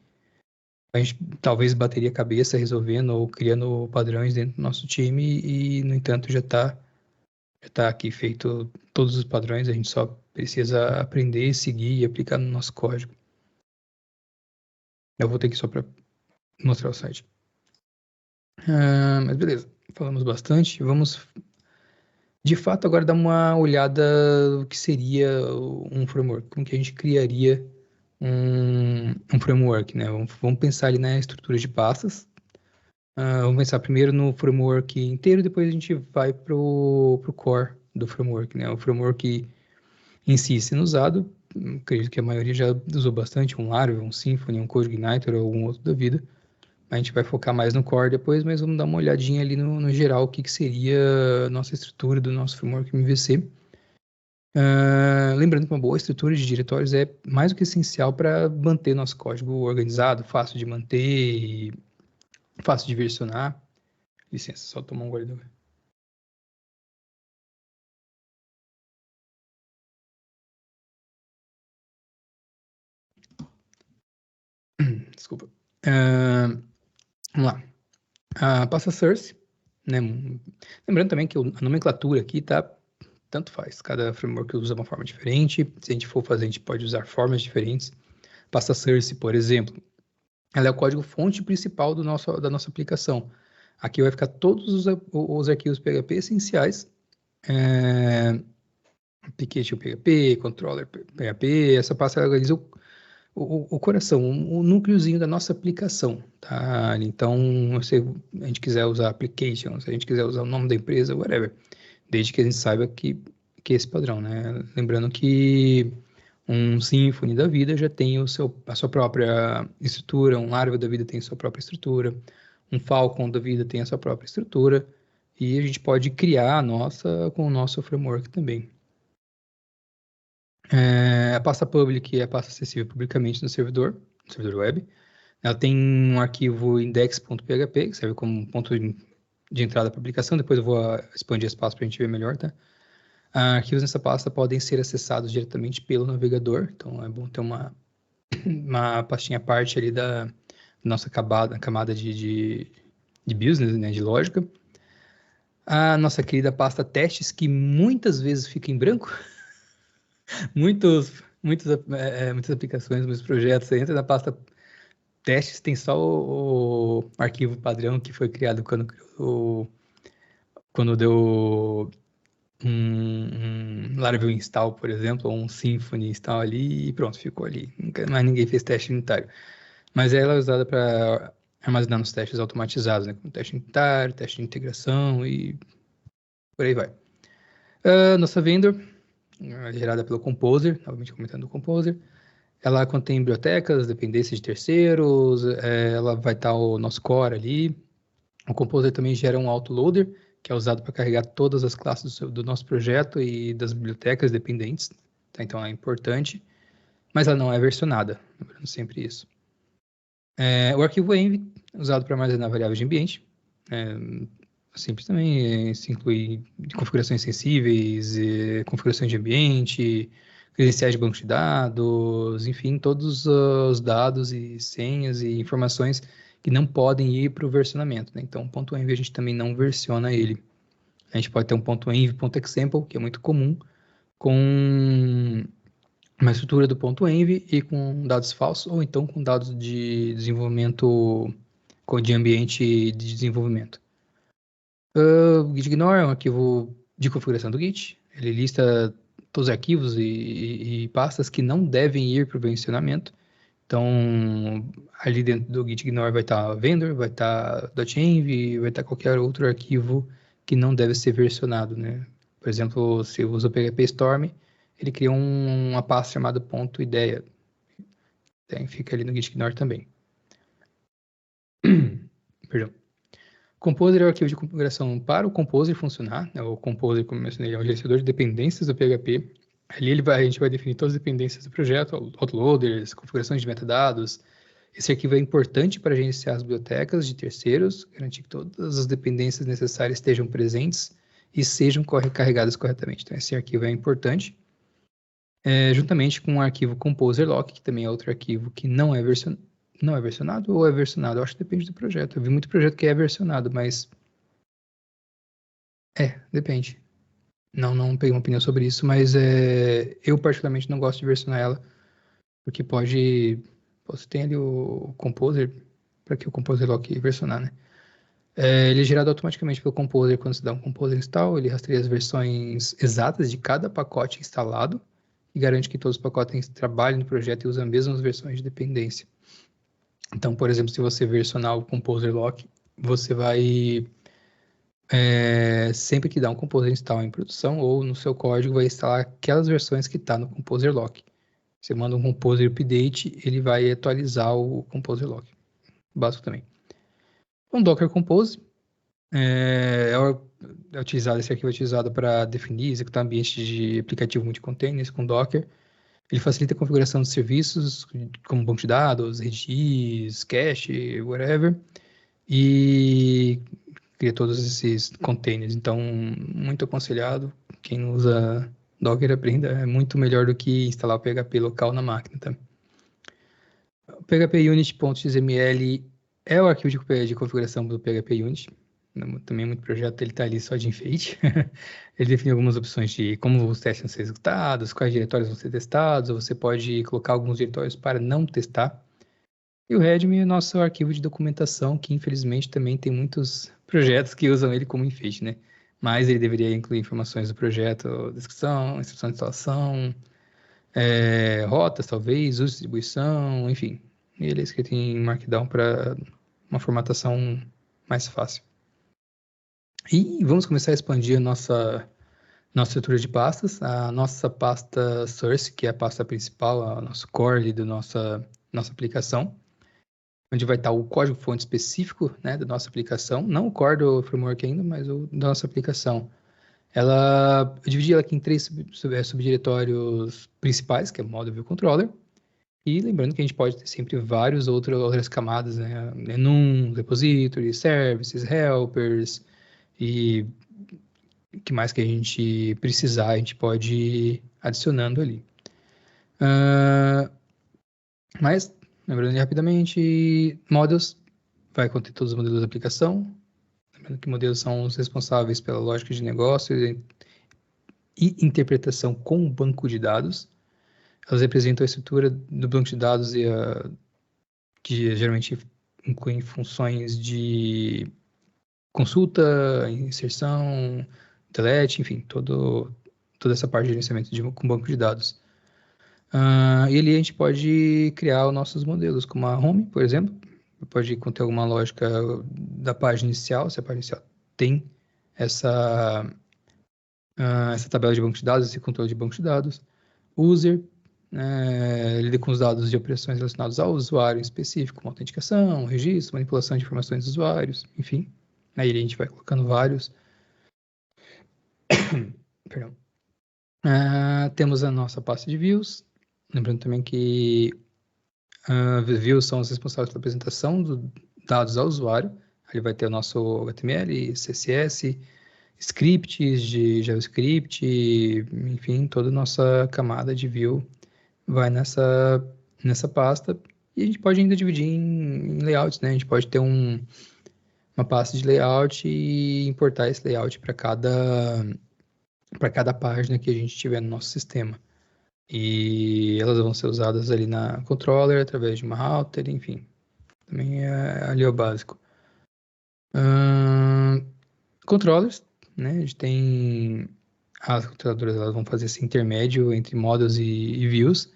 a gente talvez bateria a cabeça resolvendo ou criando padrões dentro do nosso time e, no entanto, já está aqui feito todos os padrões, a gente só precisa aprender, seguir e aplicar no nosso código. Eu vou ter aqui só para mostrar o site. Mas beleza, falamos bastante. Vamos, de fato, agora dar uma olhada no que seria um framework, como que a gente criaria um framework, né? Vamos pensar ali na estrutura de pastas. Vamos pensar primeiro no framework inteiro, depois a gente vai para o core do framework, né? O framework em si sendo usado, acredito que a maioria já usou bastante, um Laravel, um Symfony, um CodeIgniter ou algum outro da vida. A gente vai focar mais no core depois, mas vamos dar uma olhadinha ali no geral, o que seria a nossa estrutura do nosso framework MVC. Lembrando que uma boa estrutura de diretórios é mais do que essencial para manter nosso código organizado, fácil de manter e fácil de versionar. Licença, só tomar um gole d'água. Desculpa. Vamos lá. A pasta source, né? Lembrando também que a nomenclatura aqui tá tanto faz. Cada framework usa uma forma diferente. Se a gente for fazer, a gente pode usar formas diferentes. Pasta source, por exemplo, ela é o código-fonte principal da nossa aplicação. Aqui vai ficar todos os arquivos PHP essenciais. Application PHP, controller PHP, essa pasta organiza o coração, o núcleozinho da nossa aplicação, tá? Então, se a gente quiser usar application, se a gente quiser usar o nome da empresa, whatever, desde que a gente saiba que é esse padrão, né? Lembrando que um Symfony da vida já tem a sua própria estrutura, um Laravel da vida tem a sua própria estrutura, um Falcon da vida tem a sua própria estrutura, e a gente pode criar a nossa com o nosso framework também. A pasta public é a pasta acessível publicamente no servidor web. Ela tem um arquivo index.php, que serve como ponto de entrada para a aplicação. Depois eu vou expandir espaço para a gente ver melhor, tá? Arquivos nessa pasta podem ser acessados diretamente pelo navegador, então é bom ter uma pastinha à parte ali da nossa camada de business, né, de lógica. A nossa querida pasta testes, que muitas vezes fica em branco. Muitas aplicações, muitos projetos, você entra na pasta testes, tem só o arquivo padrão que foi criado quando deu um Laravel install, por exemplo, ou um Symfony install ali e pronto, ficou ali. Nunca mais ninguém fez teste unitário. Mas ela é usada para armazenar nos testes automatizados, né? Como teste unitário, teste de integração e por aí vai. Nossa vendor, gerada pelo Composer, novamente comentando o Composer. Ela contém bibliotecas, dependências de terceiros, ela vai estar o nosso core ali. O Composer também gera um autoloader, que é usado para carregar todas as classes do nosso projeto e das bibliotecas dependentes. Tá? Então é importante, mas ela não é versionada, lembrando sempre isso. O arquivo env, usado para armazenar variáveis de ambiente. Simples também, se inclui configurações sensíveis, configurações de ambiente, credenciais de banco de dados, enfim, todos os dados e senhas e informações que não podem ir para o versionamento, né? Então, o .env a gente também não versiona ele. A gente pode ter um .env.example, que é muito comum, com uma estrutura do .env e com dados falsos, ou então com dados de desenvolvimento, de ambiente de desenvolvimento. O gitignore é um arquivo de configuração do Git. Ele lista todos os arquivos e pastas que não devem ir para o versionamento. Então, ali dentro do gitignore vai estar vendor, vai estar .env, vai estar qualquer outro arquivo que não deve ser versionado, né? Por exemplo, se eu uso o PHP Storm, ele cria uma pasta chamada .ideia. Fica ali no gitignore também. Perdão. Composer é o arquivo de configuração para o Composer funcionar. O Composer, como eu mencionei, é o gerenciador de dependências do PHP. Ali a gente vai definir todas as dependências do projeto, autoloaders, configurações de metadados. Esse arquivo é importante para gerenciar as bibliotecas de terceiros, garantir que todas as dependências necessárias estejam presentes e sejam carregadas corretamente. Então, esse arquivo é importante. Juntamente com o arquivo Composer Lock, que também é outro arquivo que não é versionado ou é versionado? Eu acho que depende do projeto. Eu vi muito projeto que é versionado, mas depende. Não peguei uma opinião sobre isso, mas eu particularmente não gosto de versionar ela, porque você tem ali o Composer, para que o Composer Lock versionar, né? Ele é gerado automaticamente pelo Composer quando se dá um Composer install, ele rastreia as versões exatas de cada pacote instalado e garante que todos os pacotes trabalhem no projeto e usam as mesmas versões de dependência. Então, por exemplo, se você versionar o Composer Lock, você vai sempre que dá um Composer install em produção ou no seu código vai instalar aquelas versões que está no Composer Lock. Você manda um Composer Update, ele vai atualizar o Composer Lock. Básico também. O Docker Compose esse arquivo é utilizado para definir e executar ambientes de aplicativo multi-containers com Docker. Ele facilita a configuração de serviços como banco de dados, Redis, cache, whatever. E cria todos esses containers. Então, muito aconselhado. Quem usa Docker aprenda. É muito melhor do que instalar o PHP local na máquina. Tá? O PHP Unit.xml é o arquivo de configuração do PHP Unit. Também muito projeto ele está ali só de enfeite. Ele define algumas opções de como os testes vão ser executados, quais diretórios vão ser testados, ou você pode colocar alguns diretórios para não testar. E o Readme é o nosso arquivo de documentação, que infelizmente também tem muitos projetos que usam ele como enfeite, né? Mas ele deveria incluir informações do projeto, descrição, instrução de instalação, rotas talvez, uso de distribuição, enfim. Ele é escrito em Markdown para uma formatação mais fácil. E vamos começar a expandir a nossa estrutura de pastas. A nossa pasta source, que é a pasta principal, o nosso core da nossa aplicação, onde vai estar o código-fonte específico, né, da nossa aplicação, não o core do framework ainda, mas o da nossa aplicação. Eu dividi ela aqui em 3 subdiretórios principais, que é o Model View Controller, e lembrando que a gente pode ter sempre várias outras camadas, né, enum, repositories, services, helpers, e o que mais que a gente precisar, a gente pode ir adicionando ali. Mas, lembrando rapidamente, models vai conter todos os modelos da aplicação. Lembrando que modelos são os responsáveis pela lógica de negócio e interpretação com o banco de dados. Elas representam a estrutura do banco de dados que geralmente incluem funções de consulta, inserção, delete, enfim, toda essa parte de gerenciamento com banco de dados. E ali a gente pode criar os nossos modelos, como a home, por exemplo. Pode conter alguma lógica da página inicial, se a página inicial tem essa tabela de banco de dados, esse controle de banco de dados. User, lida com os dados de operações relacionadas ao usuário específico, como autenticação, registro, manipulação de informações dos usuários, enfim. Aí a gente vai colocando vários. Perdão. Temos a nossa pasta de views. Lembrando também que views são os responsáveis pela apresentação dos dados ao usuário. Ali vai ter o nosso HTML, CSS, scripts de JavaScript, enfim, toda a nossa camada de view vai nessa pasta. E a gente pode ainda dividir em layouts, né? A gente pode ter uma pasta de layout e importar esse layout para cada página que a gente tiver no nosso sistema. E elas vão ser usadas ali na controller, através de uma router, enfim. Também ali é o básico. Controllers, né? A gente tem... As controladoras, elas vão fazer esse intermédio entre models e views.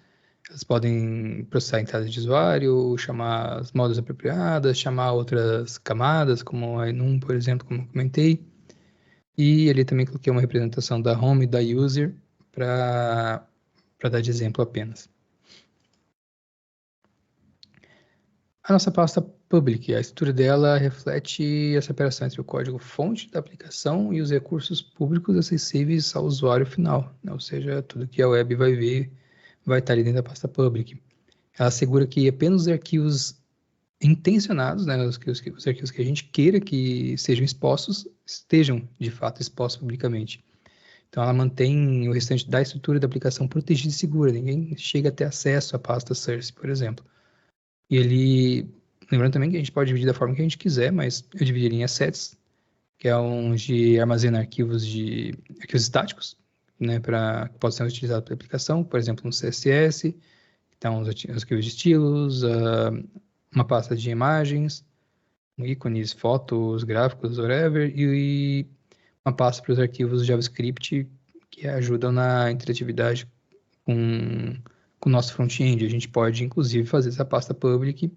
Elas podem processar a entrada de usuário, chamar as models apropriadas, chamar outras camadas, como a enum, por exemplo, como eu comentei. E ali também coloquei uma representação da home e da user para dar de exemplo apenas. A nossa pasta public, a estrutura dela reflete a separação entre o código-fonte da aplicação e os recursos públicos acessíveis ao usuário final, né? Ou seja, tudo que a web vai ver vai estar ali dentro da pasta public. Ela assegura que apenas os arquivos intencionados, né, os arquivos que a gente queira que sejam expostos, estejam de fato expostos publicamente. Então, ela mantém o restante da estrutura da aplicação protegida e segura. Ninguém chega a ter acesso à pasta source, por exemplo. E ele... Lembrando também que a gente pode dividir da forma que a gente quiser, mas eu dividiria em assets, que é onde armazena arquivos estáticos, né, que podem ser utilizados pela aplicação, por exemplo, no CSS, então os arquivos de estilos, uma pasta de imagens, ícones, fotos, gráficos, whatever, e uma pasta para os arquivos JavaScript que ajudam na interatividade com o nosso front-end. A gente pode, inclusive, fazer essa pasta public.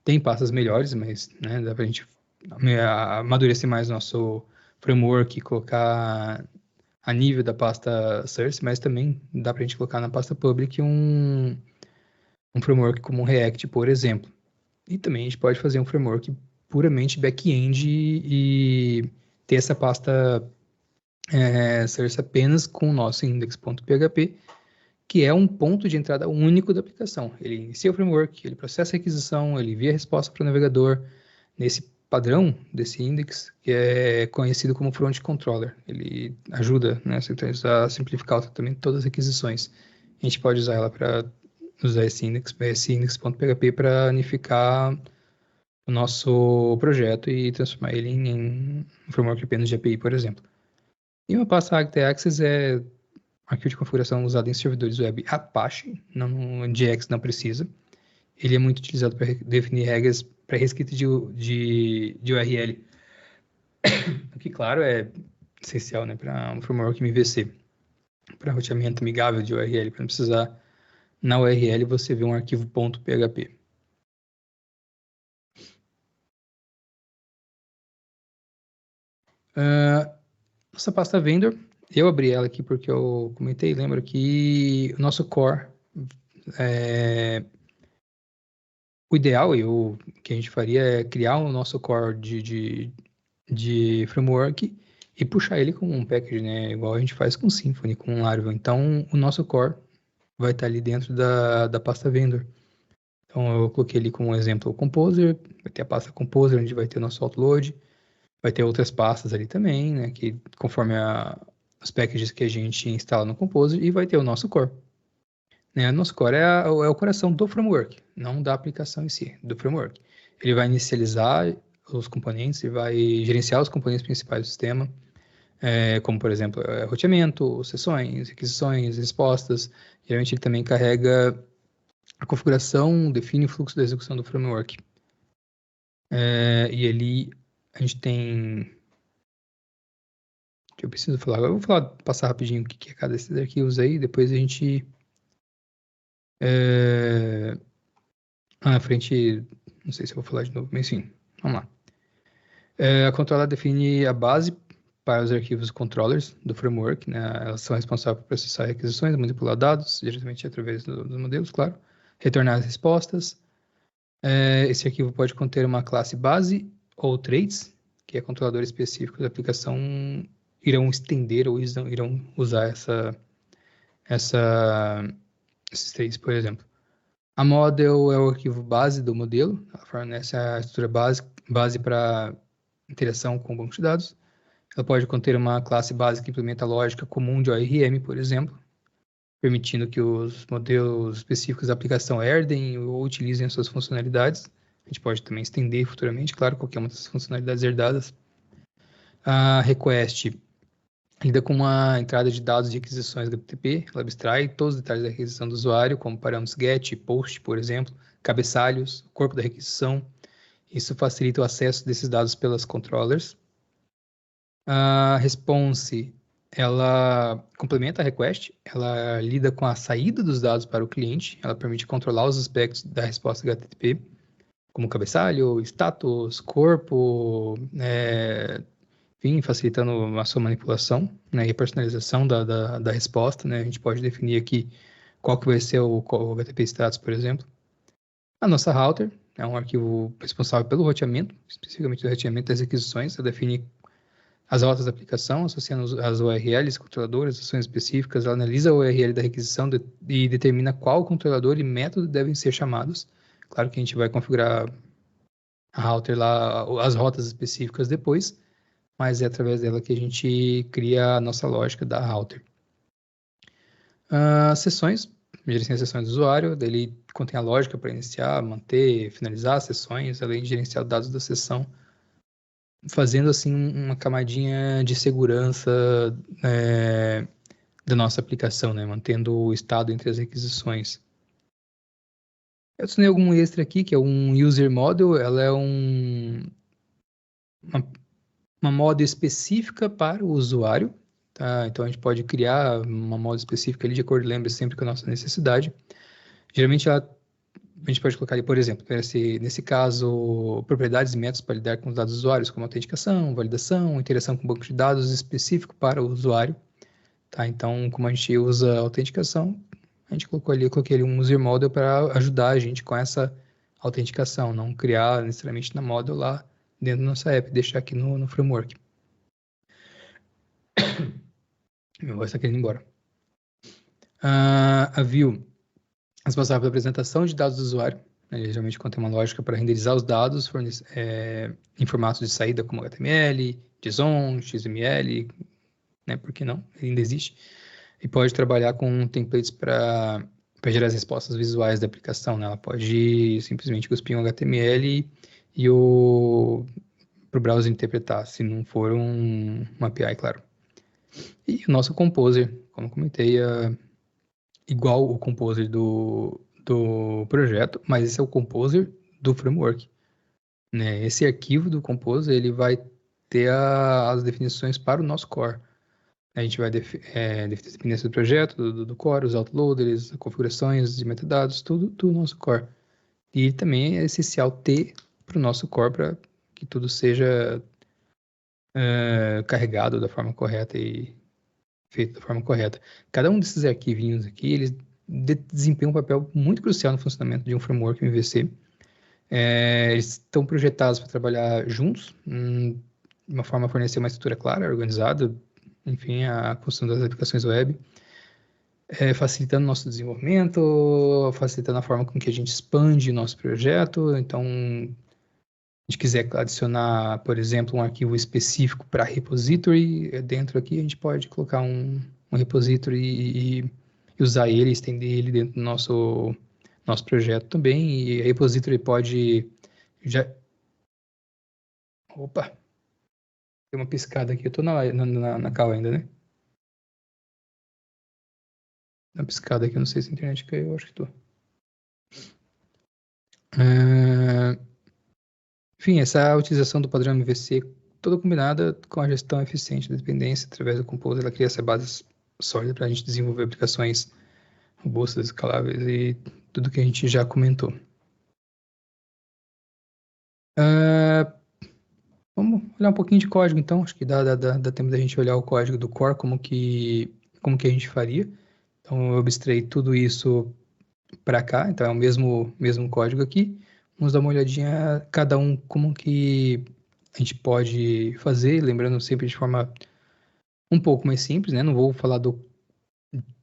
Tem pastas melhores, mas, né, dá para a gente amadurecer mais nosso framework e colocar a nível da pasta source, mas também dá para a gente colocar na pasta public um framework como o React, por exemplo. E também a gente pode fazer um framework puramente back-end e ter essa pasta source apenas com o nosso index.php, que é um ponto de entrada único da aplicação. Ele inicia o framework, ele processa a requisição, ele envia a resposta para o navegador nesse padrão desse index, que é conhecido como front controller. Ele ajuda, né, a simplificar o tratamento de todas as requisições. A gente pode usar ela para usar esse index.php para unificar o nosso projeto e transformar ele em um framework apenas de API, por exemplo. E uma pasta ActAccess é arquivo de configuração usado em servidores web Apache, no NGX não precisa. Ele é muito utilizado para definir regras para reescrita de URL, o que, claro, é essencial, né, para um framework MVC, para roteamento amigável de URL, para não precisar, na URL, você ver um arquivo .php. Nossa pasta vendor, eu abri ela aqui porque eu comentei, lembro que o nosso core, o ideal e o que a gente faria é criar o nosso core de framework e puxar ele com um package, né, igual a gente faz com Symfony, com Laravel. Então, o nosso core vai estar ali dentro da pasta vendor. Então, eu coloquei ali como exemplo o Composer, vai ter a pasta Composer, onde vai ter o nosso outload, vai ter outras pastas ali também, né, que conforme os packages que a gente instala no Composer, e vai ter o nosso core. Né? O nosso core é o coração do framework, não da aplicação em si, do framework. Ele vai inicializar os componentes e vai gerenciar os componentes principais do sistema, como, por exemplo, roteamento, sessões, requisições, respostas. Geralmente ele também carrega a configuração, define o fluxo da execução do framework. E ali a gente tem... que eu preciso falar. Eu vou passar rapidinho o que é cada desses arquivos aí, depois a gente... na frente, não sei se eu vou falar de novo, mas enfim, vamos lá. A controller define a base para os arquivos controllers do framework, né? Elas são responsáveis por processar requisições, manipular dados, diretamente através dos modelos, claro, retornar as respostas. Esse arquivo pode conter uma classe base ou traits, que é controlador específico da aplicação irão estender ou irão usar esses traits, por exemplo. A model é o arquivo base do modelo, ela fornece a estrutura base para interação com o banco de dados. Ela pode conter uma classe base que implementa a lógica comum de ORM, por exemplo, permitindo que os modelos específicos da aplicação herdem ou utilizem as suas funcionalidades. A gente pode também estender futuramente, claro, qualquer uma das funcionalidades herdadas. A request lida com uma entrada de dados de requisições HTTP, ela abstrai todos os detalhes da requisição do usuário, como parâmetros GET, POST, por exemplo, cabeçalhos, corpo da requisição. Isso facilita o acesso desses dados pelas controllers. A response, ela complementa a request, ela lida com a saída dos dados para o cliente, ela permite controlar os aspectos da resposta HTTP, como cabeçalho, status, corpo, enfim, facilitando a sua manipulação, né, e a personalização da resposta, né? A gente pode definir aqui qual que vai ser o HTTP status, por exemplo. A nossa router é um arquivo responsável pelo roteamento, especificamente do roteamento das requisições, ela define as rotas da aplicação, associando as URLs, controladores, ações específicas, ela analisa a URL da requisição e determina qual controlador e método devem ser chamados. Claro que a gente vai configurar a router lá, as rotas específicas depois, mas é através dela que a gente cria a nossa lógica da router. Sessões, gerencia as sessões do usuário, ele contém a lógica para iniciar, manter, finalizar as sessões, além de gerenciar os dados da sessão, fazendo assim uma camadinha de segurança da nossa aplicação, né? Mantendo o estado entre as requisições. Eu adicionei algum extra aqui, que é um user model, ela é uma model específica para o usuário, tá? Então a gente pode criar uma model específica ali de acordo, lembre sempre com a nossa necessidade. Geralmente a gente pode colocar ali, por exemplo, nesse caso, propriedades e métodos para lidar com os dados dos usuários, como autenticação, validação, interação com banco de dados específico para o usuário. Tá? Então, como a gente usa autenticação, a gente eu coloquei ali um user model para ajudar a gente com essa autenticação, não criar necessariamente na model lá dentro da nossa app, deixar aqui no framework. Meu voz está querendo ir embora. A view, responsável pela apresentação de dados do usuário. Ele geralmente contém uma lógica para renderizar os dados em formatos de saída como HTML, JSON, XML, né? Por que não? Ele ainda existe. E pode trabalhar com templates para gerar as respostas visuais da aplicação, né? Ela pode simplesmente cuspir um HTML para o browser interpretar, se não for uma API, claro. E o nosso Composer, como eu comentei, igual o Composer do projeto, mas esse é o Composer do framework, né? Esse arquivo do Composer, ele vai ter as definições para o nosso core. A gente vai definir a dependência do projeto, do core, os autoloaders, configurações de metadados, tudo do nosso core. E também é essencial ter para o nosso core para que tudo seja carregado da forma correta e feito da forma correta. Cada um desses arquivinhos aqui, eles desempenham um papel muito crucial no funcionamento de um framework MVC. Eles estão projetados para trabalhar juntos, de uma forma a fornecer uma estrutura clara, organizada, enfim, a construção das aplicações web, facilitando o nosso desenvolvimento, facilitando a forma com que a gente expande o nosso projeto. Então, a gente quiser adicionar, por exemplo, um arquivo específico para repository, dentro aqui a gente pode colocar um repository e usar ele, estender ele dentro do nosso projeto também. E a repository pode Opa, tem uma piscada aqui. Eu tô na call ainda, né? Uma piscada aqui, eu não sei se a internet caiu, eu acho que tô. Enfim, essa utilização do padrão MVC, toda combinada com a gestão eficiente da dependência através do Composer, ela cria essa base sólida para a gente desenvolver aplicações robustas, escaláveis e tudo que a gente já comentou. Vamos olhar um pouquinho de código, então. Acho que dá tempo da gente olhar o código do core, como que a gente faria. Então, eu abstraí tudo isso para cá. Então, é o mesmo código aqui. Vamos dar uma olhadinha cada um, como que a gente pode fazer, lembrando sempre de forma um pouco mais simples, né? Não vou falar do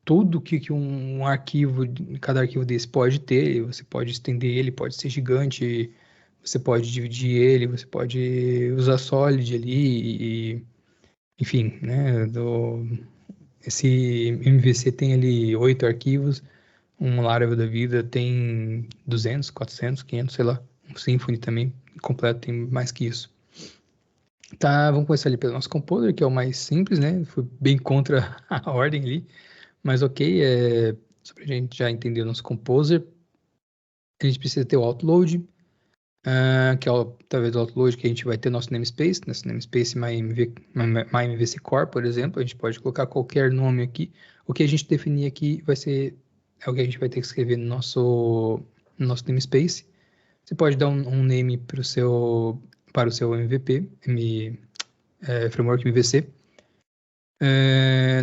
tudo que um arquivo, cada arquivo desse pode ter. Você pode estender ele, pode ser gigante, você pode dividir ele, você pode usar Solid ali, enfim, né? Esse MVC tem ali 8 arquivos, um Laravel da vida tem 200, 400, 500, sei lá. Um Symfony também completo tem mais que isso. Tá, vamos começar ali pelo nosso Composer, que é o mais simples, né? Foi bem contra a ordem ali, mas ok, só pra gente já entender o nosso Composer, a gente precisa ter o Outload, que é através do Outload que a gente vai ter nosso namespace, nesse namespace MyMVC Core, por exemplo, a gente pode colocar qualquer nome aqui. O que a gente definir aqui é o que a gente vai ter que escrever no nosso namespace. Você pode dar um name para o seu MVP, Framework MVC.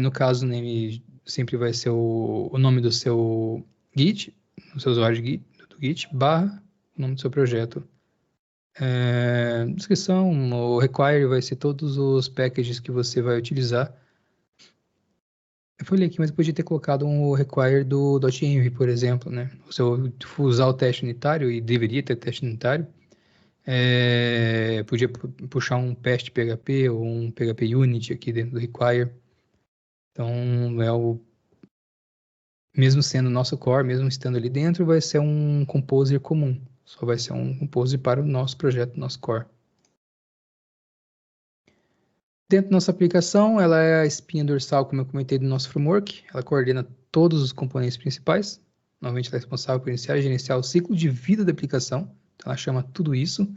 No caso, o name sempre vai ser o nome do seu Git, do seu usuário do Git, barra o nome do seu projeto. Descrição, o require vai ser todos os packages que você vai utilizar. Eu falei aqui, mas eu podia ter colocado um require do .env, por exemplo, né? Se eu usar o teste unitário, e deveria ter teste unitário, podia puxar um PEST PHP ou um PHP Unit aqui dentro do require. Então, mesmo sendo nosso core, mesmo estando ali dentro, vai ser um composer comum. Só vai ser um composer para o nosso projeto, nosso core. Dentro da nossa aplicação, ela é a espinha dorsal, como eu comentei, do nosso framework. Ela coordena todos os componentes principais. Normalmente ela é responsável por iniciar e gerenciar o ciclo de vida da aplicação. Então, ela chama tudo isso.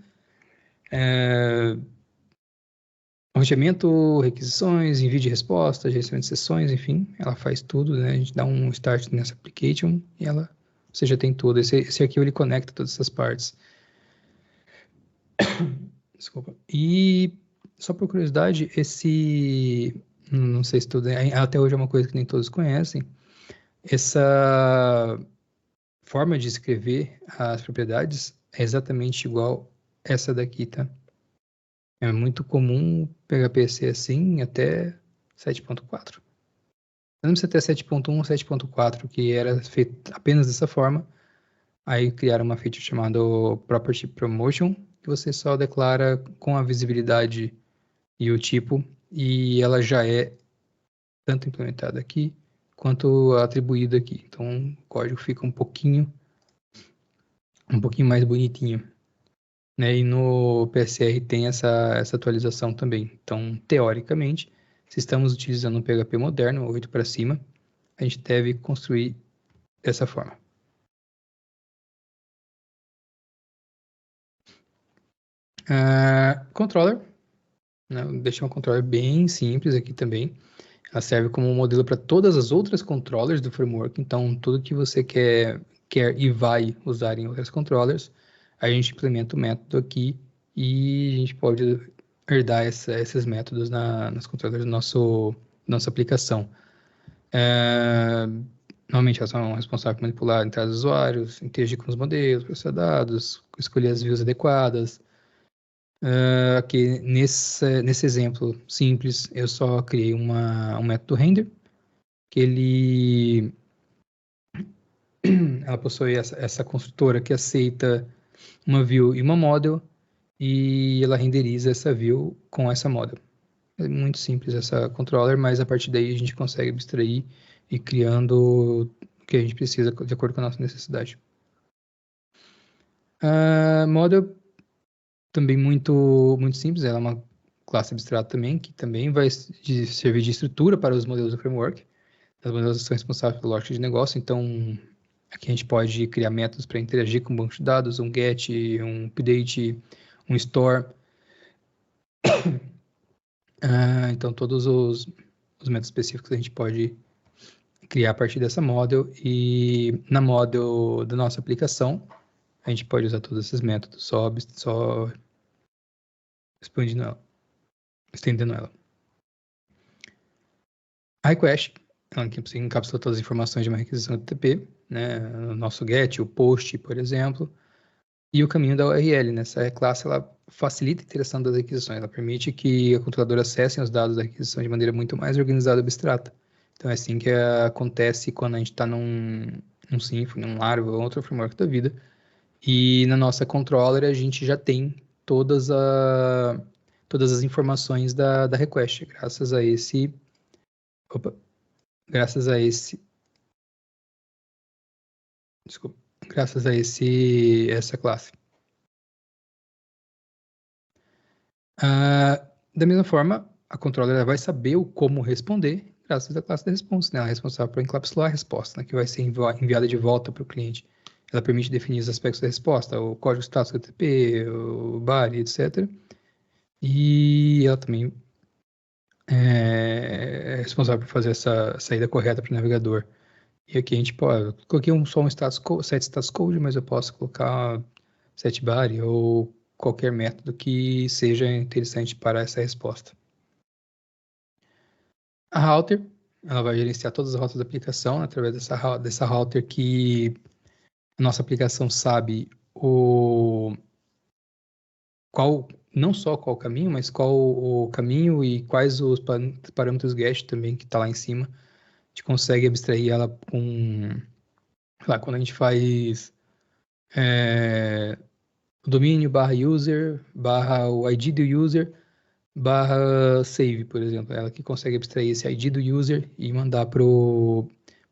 Roteamento, requisições, envio de respostas, gerenciamento de sessões, enfim. Ela faz tudo, né? A gente dá um start nessa application e você já tem tudo. Esse arquivo, ele conecta todas essas partes. Desculpa. E só por curiosidade, não sei se tudo, até hoje é uma coisa que nem todos conhecem, essa forma de escrever as propriedades é exatamente igual essa daqui, tá? É muito comum PHP ser assim até 7.4. Não precisa até 7.1 ou 7.4, que era feito apenas dessa forma. Aí criaram uma feature chamada Property Promotion, que você só declara com a visibilidade e o tipo, e ela já é tanto implementada aqui, quanto atribuída aqui. Então, o código fica um pouquinho mais bonitinho. Né? E no PSR tem essa atualização também. Então, teoricamente, se estamos utilizando um PHP moderno, 8 para cima, a gente deve construir dessa forma. Controller, né? Vou deixar um controller bem simples aqui também. Ela serve como modelo para todas as outras controllers do framework. Então, tudo que você quer e vai usar em outras controllers, a gente implementa o método aqui e a gente pode herdar esses métodos nas controllers da nossa aplicação. Normalmente elas são responsáveis por manipular entradas dos usuários, interagir com os modelos, processar dados, escolher as views adequadas. Aqui nesse exemplo simples, eu só criei um método render, que ela possui essa construtora que aceita uma view e uma model, e ela renderiza essa view com essa model. É muito simples essa controller, mas a partir daí a gente consegue abstrair e criando o que a gente precisa de acordo com a nossa necessidade. Model também muito simples, ela é uma classe abstrata também, que também vai servir de estrutura para os modelos do framework. As modelos são responsáveis pela lógica de negócio, então aqui a gente pode criar métodos para interagir com o banco de dados, um get, um update, um store. Então todos os métodos específicos a gente pode criar a partir dessa model, e na model da nossa aplicação a gente pode usar todos esses métodos, só expandindo ela, estendendo ela. A request, ela encapsula todas as informações de uma requisição HTTP, né? O nosso get, o post, por exemplo, e o caminho da URL. Nessa classe, ela facilita a interação das requisições, ela permite que a controladora acesse os dados da requisição de maneira muito mais organizada e abstrata. Então é assim que acontece quando a gente está num Symfony, num Laravel ou outro framework da vida, e na nossa controller a gente já tem todas as informações da request, graças a esse essa classe. Da mesma forma, a controller vai saber o como responder graças à classe da response, né? Ela é responsável por encapsular a resposta, né? Que vai ser enviada de volta para o cliente. Ela permite definir os aspectos da resposta, o código status HTTP, o body, etc. E ela também é responsável por fazer essa saída correta para o navegador. E aqui a gente pode... Eu coloquei só um set status code, mas eu posso colocar set body ou qualquer método que seja interessante para essa resposta. A router, ela vai gerenciar todas as rotas da aplicação, né, através dessa router que a nossa aplicação sabe não só qual o caminho, mas qual o caminho e quais os parâmetros GET também que está lá em cima. A gente consegue abstrair ela quando a gente faz o domínio /user, o ID do user, /save, por exemplo. Ela que consegue abstrair esse ID do user e mandar para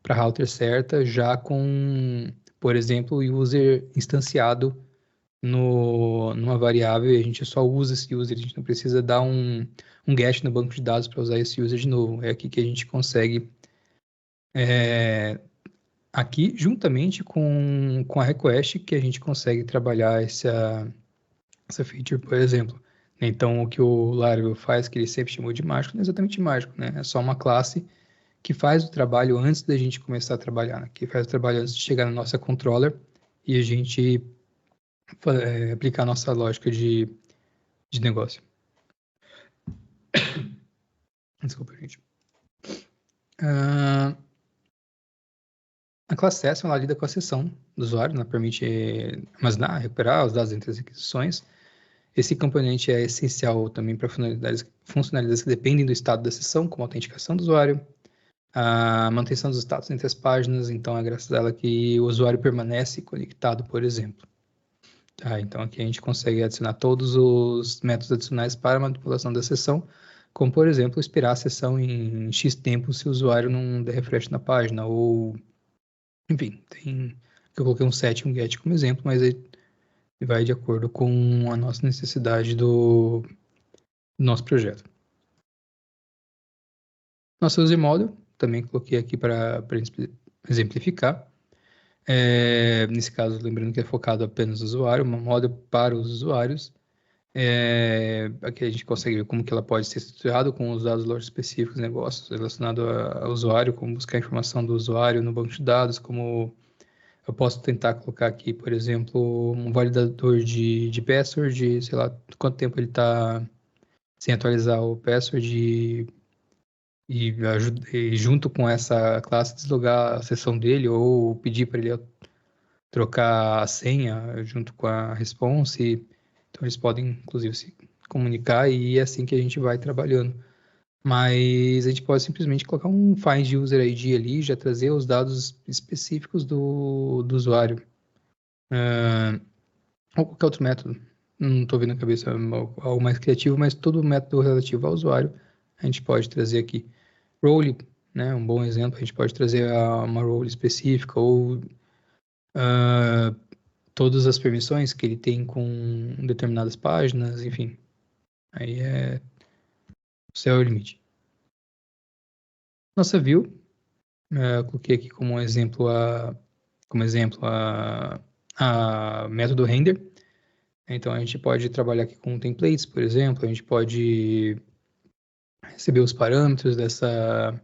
a router certa, já com, por exemplo, o user instanciado numa variável, e a gente só usa esse user, a gente não precisa dar um get no banco de dados para usar esse user de novo. É aqui que a gente consegue, aqui juntamente com a request, que a gente consegue trabalhar essa feature, por exemplo. Então, o que o Laravel faz, que ele sempre chamou de mágico, não é exatamente mágico, né? É só uma classe que faz o trabalho antes da gente começar a trabalhar, né? Que faz o trabalho antes de chegar na nossa controller e a gente aplicar a nossa lógica de negócio. Desculpa, gente. A classe session, ela lida com a sessão do usuário, ela permite armazenar, recuperar os dados entre as requisições. Esse componente é essencial também para funcionalidades que dependem do estado da sessão, como a autenticação do usuário, a manutenção dos status entre as páginas, então é graças a ela que o usuário permanece conectado, por exemplo. Então aqui a gente consegue adicionar todos os métodos adicionais para a manipulação da sessão, como por exemplo, esperar a sessão em X tempo se o usuário não der refresh na página, ou enfim, eu coloquei um set e um get como exemplo, mas ele vai de acordo com a nossa necessidade do nosso projeto. Nosso user model, também coloquei aqui para exemplificar. Nesse caso, lembrando que é focado apenas no usuário, uma model para os usuários. Aqui a gente consegue ver como que ela pode ser estruturada com os dados lógicos específicos, negócios relacionados ao usuário, como buscar a informação do usuário no banco de dados, como eu posso tentar colocar aqui, por exemplo, um validador de password, sei lá, quanto tempo ele está sem atualizar o password e junto com essa classe deslogar a sessão dele ou pedir para ele trocar a senha junto com a response. Então eles podem, inclusive, se comunicar e é assim que a gente vai trabalhando. Mas a gente pode simplesmente colocar um find user ID ali, já trazer os dados específicos do usuário. Ou qualquer outro método. Não estou vendo na cabeça algo mais criativo, mas todo método relativo ao usuário a gente pode trazer aqui. Role, né, um bom exemplo, a gente pode trazer uma role específica ou todas as permissões que ele tem com determinadas páginas, enfim. Aí o céu é o limite. Nossa view, eu coloquei aqui como exemplo a método render. Então, a gente pode trabalhar aqui com templates, por exemplo, a gente pode receber os parâmetros dessa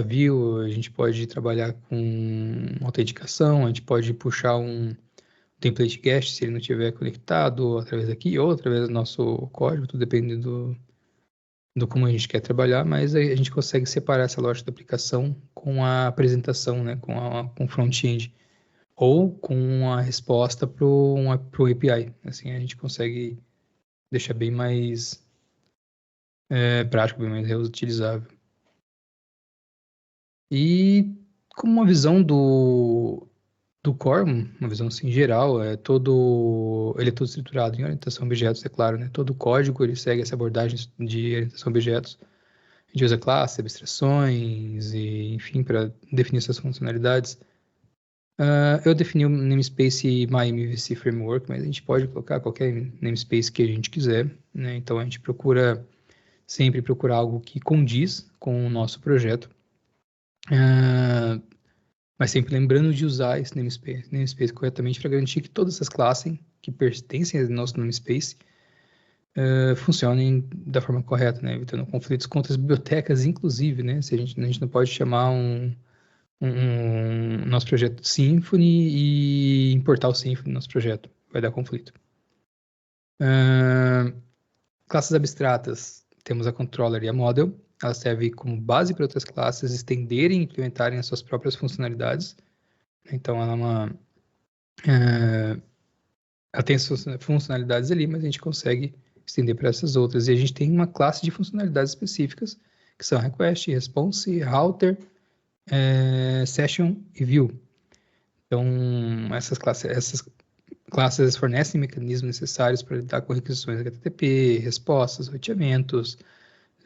view, a gente pode trabalhar com autenticação, a gente pode puxar um template guest se ele não estiver conectado através daqui ou através do nosso código, tudo depende do como a gente quer trabalhar, mas a gente consegue separar essa lógica da aplicação com a apresentação, né, com o front-end, ou com a resposta para o API. Assim, a gente consegue deixar bem mais prático, bem mais reutilizável. E como uma visão do core, uma visão assim geral, ele é todo estruturado em orientação a objetos, é claro, né? Todo o código ele segue essa abordagem de orientação a objetos. A gente usa classes, abstrações, e, enfim, para definir essas funcionalidades. Eu defini o namespace MyMVC Framework, mas a gente pode colocar qualquer namespace que a gente quiser, né? Então a gente procura sempre procurar algo que condiz com o nosso projeto. Mas sempre lembrando de usar esse namespace corretamente para garantir que todas essas classes que pertencem ao nosso namespace funcionem da forma correta, né? Evitando conflitos com outras bibliotecas, inclusive, né? Se a gente não pode chamar nosso projeto de Symfony e importar o Symfony no nosso projeto. Vai dar conflito. Classes abstratas. Temos a controller e a model. Ela serve como base para outras classes estenderem e implementarem as suas próprias funcionalidades. Então, ela tem as suas funcionalidades ali, mas a gente consegue estender para essas outras. E a gente tem uma classe de funcionalidades específicas, que são request, response, router, session e view. Então, essas classes fornecem mecanismos necessários para lidar com requisições HTTP, respostas, roteamentos,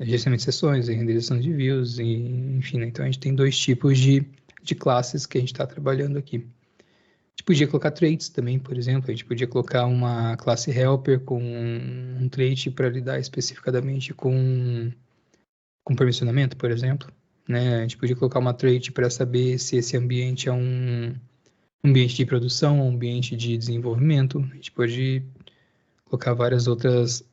gerenciamento de sessões, renderização de views, e, enfim, né? Então a gente tem dois tipos de classes que a gente está trabalhando aqui. A gente podia colocar traits também, por exemplo, a gente podia colocar uma classe helper com um trait para lidar especificadamente com permissionamento, por exemplo, né? A gente podia colocar uma trait para saber se esse ambiente é um ambiente de produção, um ambiente de desenvolvimento. A gente pode colocar várias outras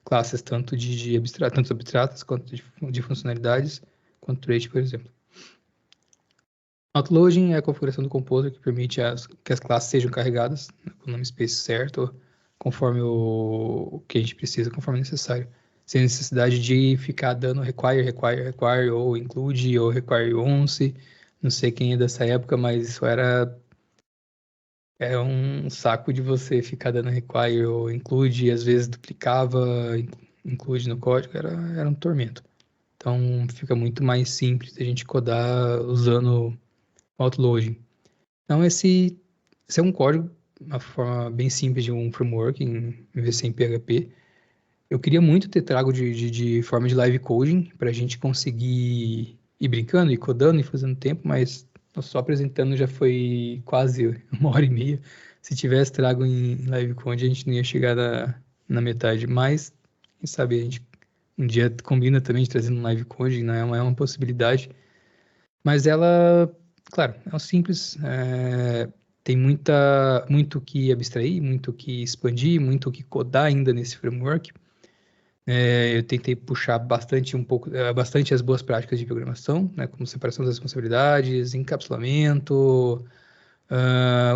classes, tanto abstratas quanto de funcionalidades, quanto trait, por exemplo. Outloading é a configuração do composer que permite que as classes sejam carregadas com o namespace certo, conforme o que a gente precisa, conforme necessário. Sem necessidade de ficar dando require, ou include, ou require once. Não sei quem é dessa época, mas isso era um saco de você ficar dando require ou include, e às vezes duplicava include no código, era um tormento. Então fica muito mais simples a gente codar usando o outloading. Então esse é um código, uma forma bem simples de um framework em VC em PHP. Eu queria muito ter trago de forma de live coding para a gente conseguir ir brincando, ir codando e fazendo tempo, mas só apresentando já foi quase 1h30. Se tivesse trago em live coding, a gente não ia chegar na metade. Mas, quem sabe, a gente um dia combina também de trazer um live coding, não é uma possibilidade. Mas ela, claro, é um simples, tem muito que abstrair, muito que expandir, muito que codar ainda nesse framework. Eu tentei puxar bastante as boas práticas de programação, né, como separação das responsabilidades, encapsulamento,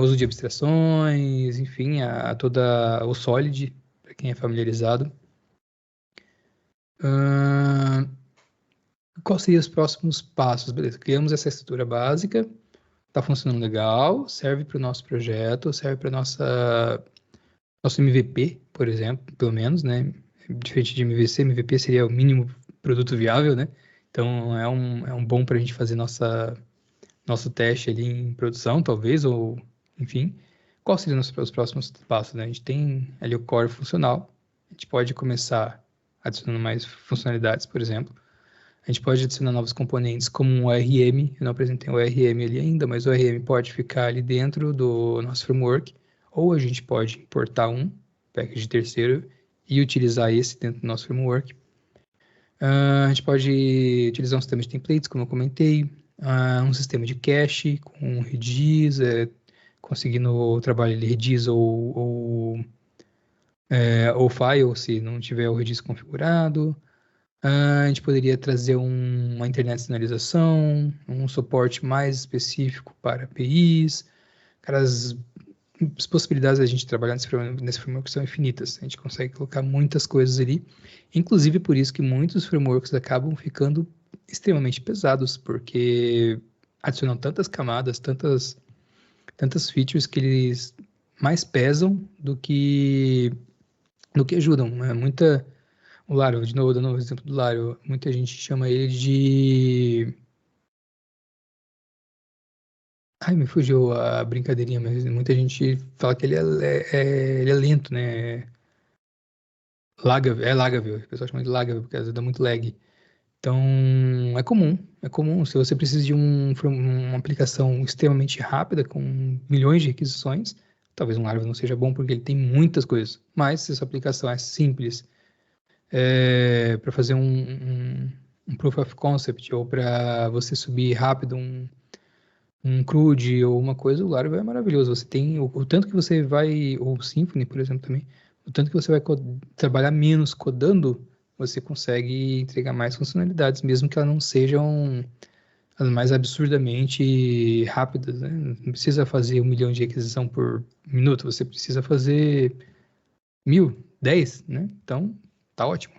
uso de abstrações, enfim, toda o Solid, para quem é familiarizado. Quais seriam os próximos passos? Beleza, criamos essa estrutura básica, está funcionando legal, serve para o nosso projeto, serve para nosso MVP, por exemplo, pelo menos, né? Diferente de MVP seria o mínimo produto viável, né? Então é um bom para a gente fazer nosso teste ali em produção, talvez, ou enfim. Quais seriam os próximos passos, né? A gente tem ali o core funcional, a gente pode começar adicionando mais funcionalidades, por exemplo. A A gente pode adicionar novos componentes como um ORM. Eu não apresentei o ORM ali ainda, mas o ORM pode ficar ali dentro do nosso framework, ou a gente pode importar um package terceiro e utilizar esse dentro do nosso framework. A gente pode utilizar um sistema de templates, como eu comentei, um sistema de cache com Redis, conseguindo o trabalho de Redis ou file, se não tiver o Redis configurado. A gente poderia trazer uma internet de sinalização, um suporte mais específico para APIs. Cara, as possibilidades da gente trabalhar nesse framework são infinitas. A gente consegue colocar muitas coisas ali. Inclusive por isso que muitos frameworks acabam ficando extremamente pesados, porque adicionam tantas camadas, tantas features que eles mais pesam do que ajudam, né? O Laravel, de novo, dando o exemplo do Laravel, muita gente chama ele de... Ai, me fugiu a brincadeirinha, mas muita gente fala que ele é lento, né? Lagaville, o pessoal chama de Lagaville, porque dá muito lag. Então, é comum. Se você precisa de uma aplicação extremamente rápida, com milhões de requisições, talvez um Laravel não seja bom, porque ele tem muitas coisas. Mas, se sua aplicação é simples, para fazer um proof of concept, ou para você subir rápido um CRUD ou uma coisa, o Laravel é maravilhoso. Você tem o tanto que você vai, ou o Symfony, por exemplo, também, o tanto que você vai trabalhar menos codando, você consegue entregar mais funcionalidades, mesmo que elas não sejam as mais absurdamente rápidas, né? Não precisa fazer 1 milhão de requisição por minuto, você precisa fazer 1.000, 10, né? Então, tá ótimo.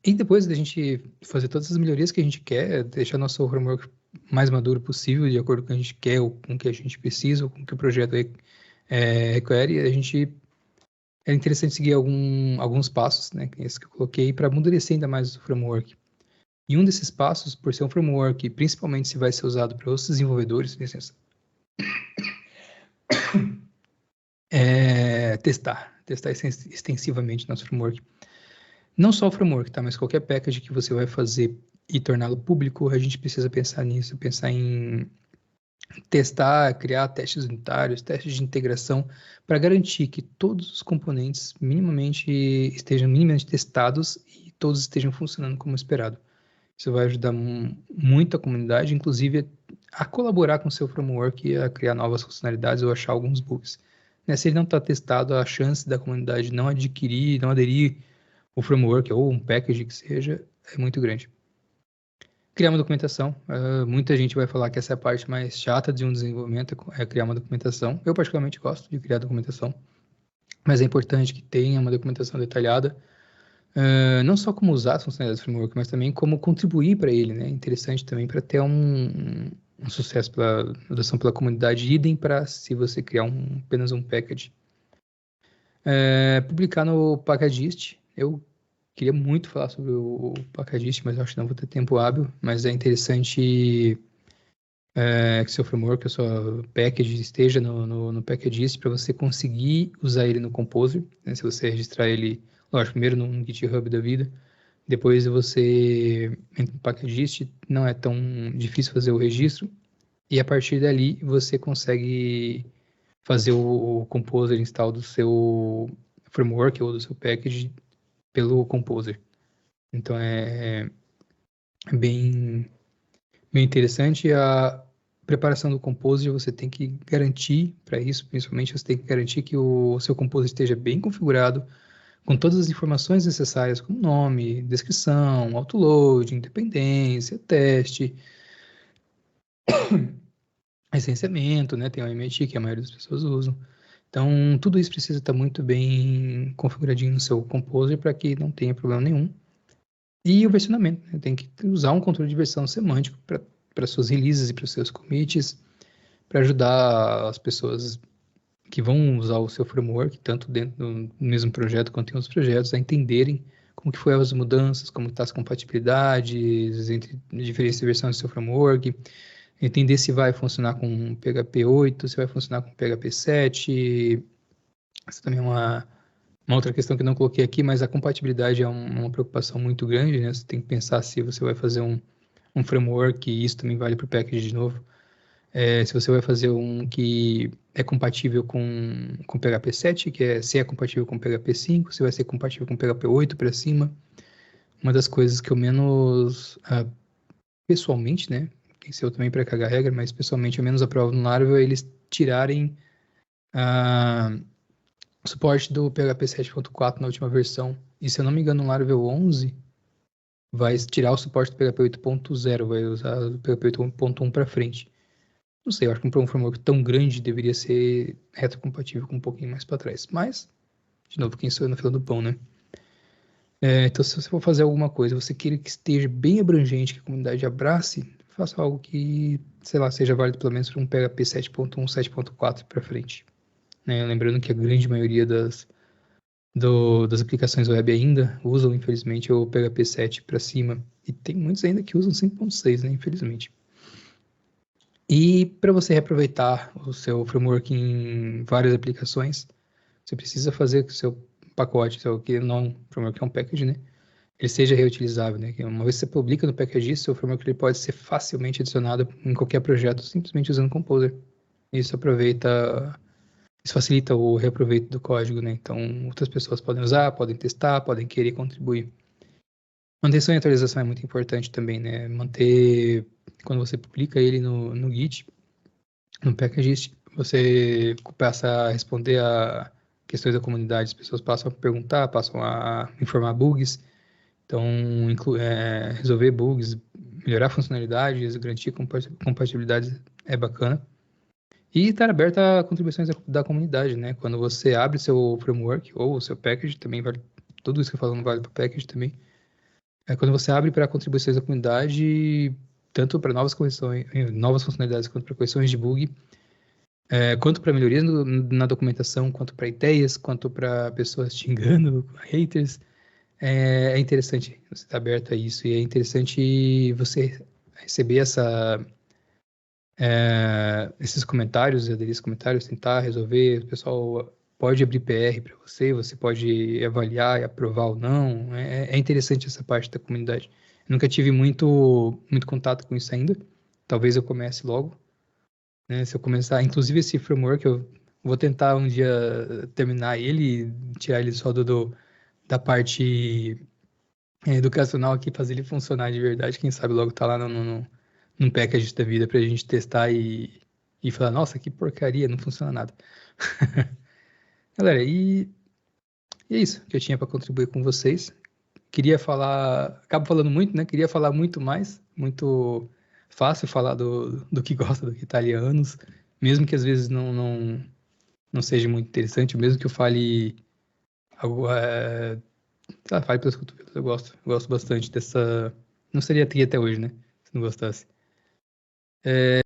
E depois da gente fazer todas as melhorias que a gente quer, deixar nosso framework mais maduro possível, de acordo com o que a gente quer, ou com o que a gente precisa, ou com o que o projeto requer, é interessante seguir alguns passos, né, que é esse que eu coloquei, para amadurecer ainda mais o framework. E um desses passos, por ser um framework, principalmente se vai ser usado para outros desenvolvedores, licença, testar extensivamente nosso framework. Não só o framework, tá? Mas qualquer package que você vai fazer e torná-lo público, a gente precisa pensar nisso, pensar em testar, criar testes unitários, testes de integração, para garantir que todos os componentes estejam minimamente testados e todos estejam funcionando como esperado. Isso vai ajudar muito a comunidade, inclusive a colaborar com o seu framework e a criar novas funcionalidades ou achar alguns bugs. Né? Se ele não está testado, a chance da comunidade não aderir o framework ou um package que seja, é muito grande. Criar uma documentação. Muita gente vai falar que essa é a parte mais chata de um desenvolvimento, é criar uma documentação. Eu particularmente gosto de criar documentação, mas é importante que tenha uma documentação detalhada, não só como usar as funcionalidades do framework, mas também como contribuir para ele, né? Interessante também para ter um sucesso pela adoção pela comunidade, idem para se você criar apenas um package. Publicar no Packagist. Eu queria muito falar sobre o Packagist, mas eu acho que não vou ter tempo hábil. Mas é interessante que seu framework, a sua package esteja no Packagist para você conseguir usar ele no Composer. Né? Se você registrar ele, lógico, primeiro no GitHub da vida, depois você entra no Packagist, não é tão difícil fazer o registro. E a partir dali você consegue fazer o Composer install do seu framework ou do seu package pelo Composer. Então é bem interessante. A preparação do Composer você tem que garantir para isso, principalmente você tem que garantir que o seu Composer esteja bem configurado, com todas as informações necessárias, como nome, descrição, autoload, independência, teste, licenciamento, né? Tem o MIT que a maioria das pessoas usam. Então, tudo isso precisa estar muito bem configuradinho no seu Composer para que não tenha problema nenhum. E o versionamento, né? Tem que usar um controle de versão semântico para suas releases e para os seus commits, para ajudar as pessoas que vão usar o seu framework, tanto dentro do mesmo projeto quanto em outros projetos, a entenderem como que foi as mudanças, como estão as compatibilidades entre diferentes versões do seu framework, entender se vai funcionar com PHP 8, se vai funcionar com PHP 7. Essa também é Uma outra questão que eu não coloquei aqui, mas a compatibilidade é uma preocupação muito grande, né? Você tem que pensar se você vai fazer um framework, e isso também vale para o package de novo. Se você vai fazer um que é compatível com PHP 7, se é compatível com PHP 5, se vai ser compatível com PHP 8 para cima. Uma das coisas que eu menos, pessoalmente, né? Isso eu também para cagar regra, mas pessoalmente eu menos aprovo no Laravel é eles tirarem o suporte do PHP 7.4 na última versão. E se eu não me engano, no Laravel 11 vai tirar o suporte do PHP 8.0, vai usar o PHP 8.1 para frente. Não sei, eu acho que para um framework tão grande deveria ser retrocompatível com um pouquinho mais para trás. Mas, de novo, quem sou eu na fila do pão, né? Então, se você for fazer alguma coisa, você queira que esteja bem abrangente, que a comunidade abrace, faça algo que, sei lá, seja válido pelo menos para um PHP 7.1, 7.4 para frente. Né? Lembrando que a grande maioria das aplicações web ainda usam, infelizmente, o PHP 7 para cima. E tem muitos ainda que usam 5.6, né? Infelizmente. E para você reaproveitar o seu framework em várias aplicações, você precisa fazer que o seu pacote, que não framework é um package, né? Ele seja reutilizável, né? Que uma vez que você publica no package, seu framework ele pode ser facilmente adicionado em qualquer projeto, simplesmente usando Composer. Isso facilita o reaproveito do código, né? Então, outras pessoas podem usar, podem testar, podem querer contribuir. Manutenção e atualização é muito importante também, né? Manter, quando você publica ele no Git, no packagist, você passa a responder a questões da comunidade, as pessoas passam a perguntar, passam a informar bugs, então resolver bugs, melhorar funcionalidades, garantir compatibilidade é bacana. E estar aberto a contribuições da comunidade, né? Quando você abre seu framework ou o seu package, também vale, tudo isso que eu falo não vale para o package também. Quando você abre para contribuições da comunidade, tanto para novas correções, novas funcionalidades, quanto para correções de bug, quanto para melhorias na documentação, quanto para ideias, quanto para pessoas xingando, haters, é interessante você estar aberto a isso e é interessante você receber esses comentários, aderir esses comentários, tentar resolver. O pessoal pode abrir PR para você, você pode avaliar e aprovar ou não. É interessante essa parte da comunidade. Eu nunca tive muito contato com isso ainda. Talvez eu comece logo. Né? Se eu começar, inclusive esse framework, eu vou tentar um dia terminar ele, tirar ele só da parte educacional aqui, fazer ele funcionar de verdade. Quem sabe logo tá lá num package da vida pra gente testar e falar, nossa, que porcaria, não funciona nada. Galera, e é isso que eu tinha para contribuir com vocês. Queria falar, acabo falando muito, né? Queria falar muito mais, muito fácil falar do que gosta do que italianos, mesmo que às vezes não seja muito interessante, mesmo que eu fale algo, fale pelos cotovelos, eu gosto bastante dessa. Não seria aqui até hoje, né? Se não gostasse.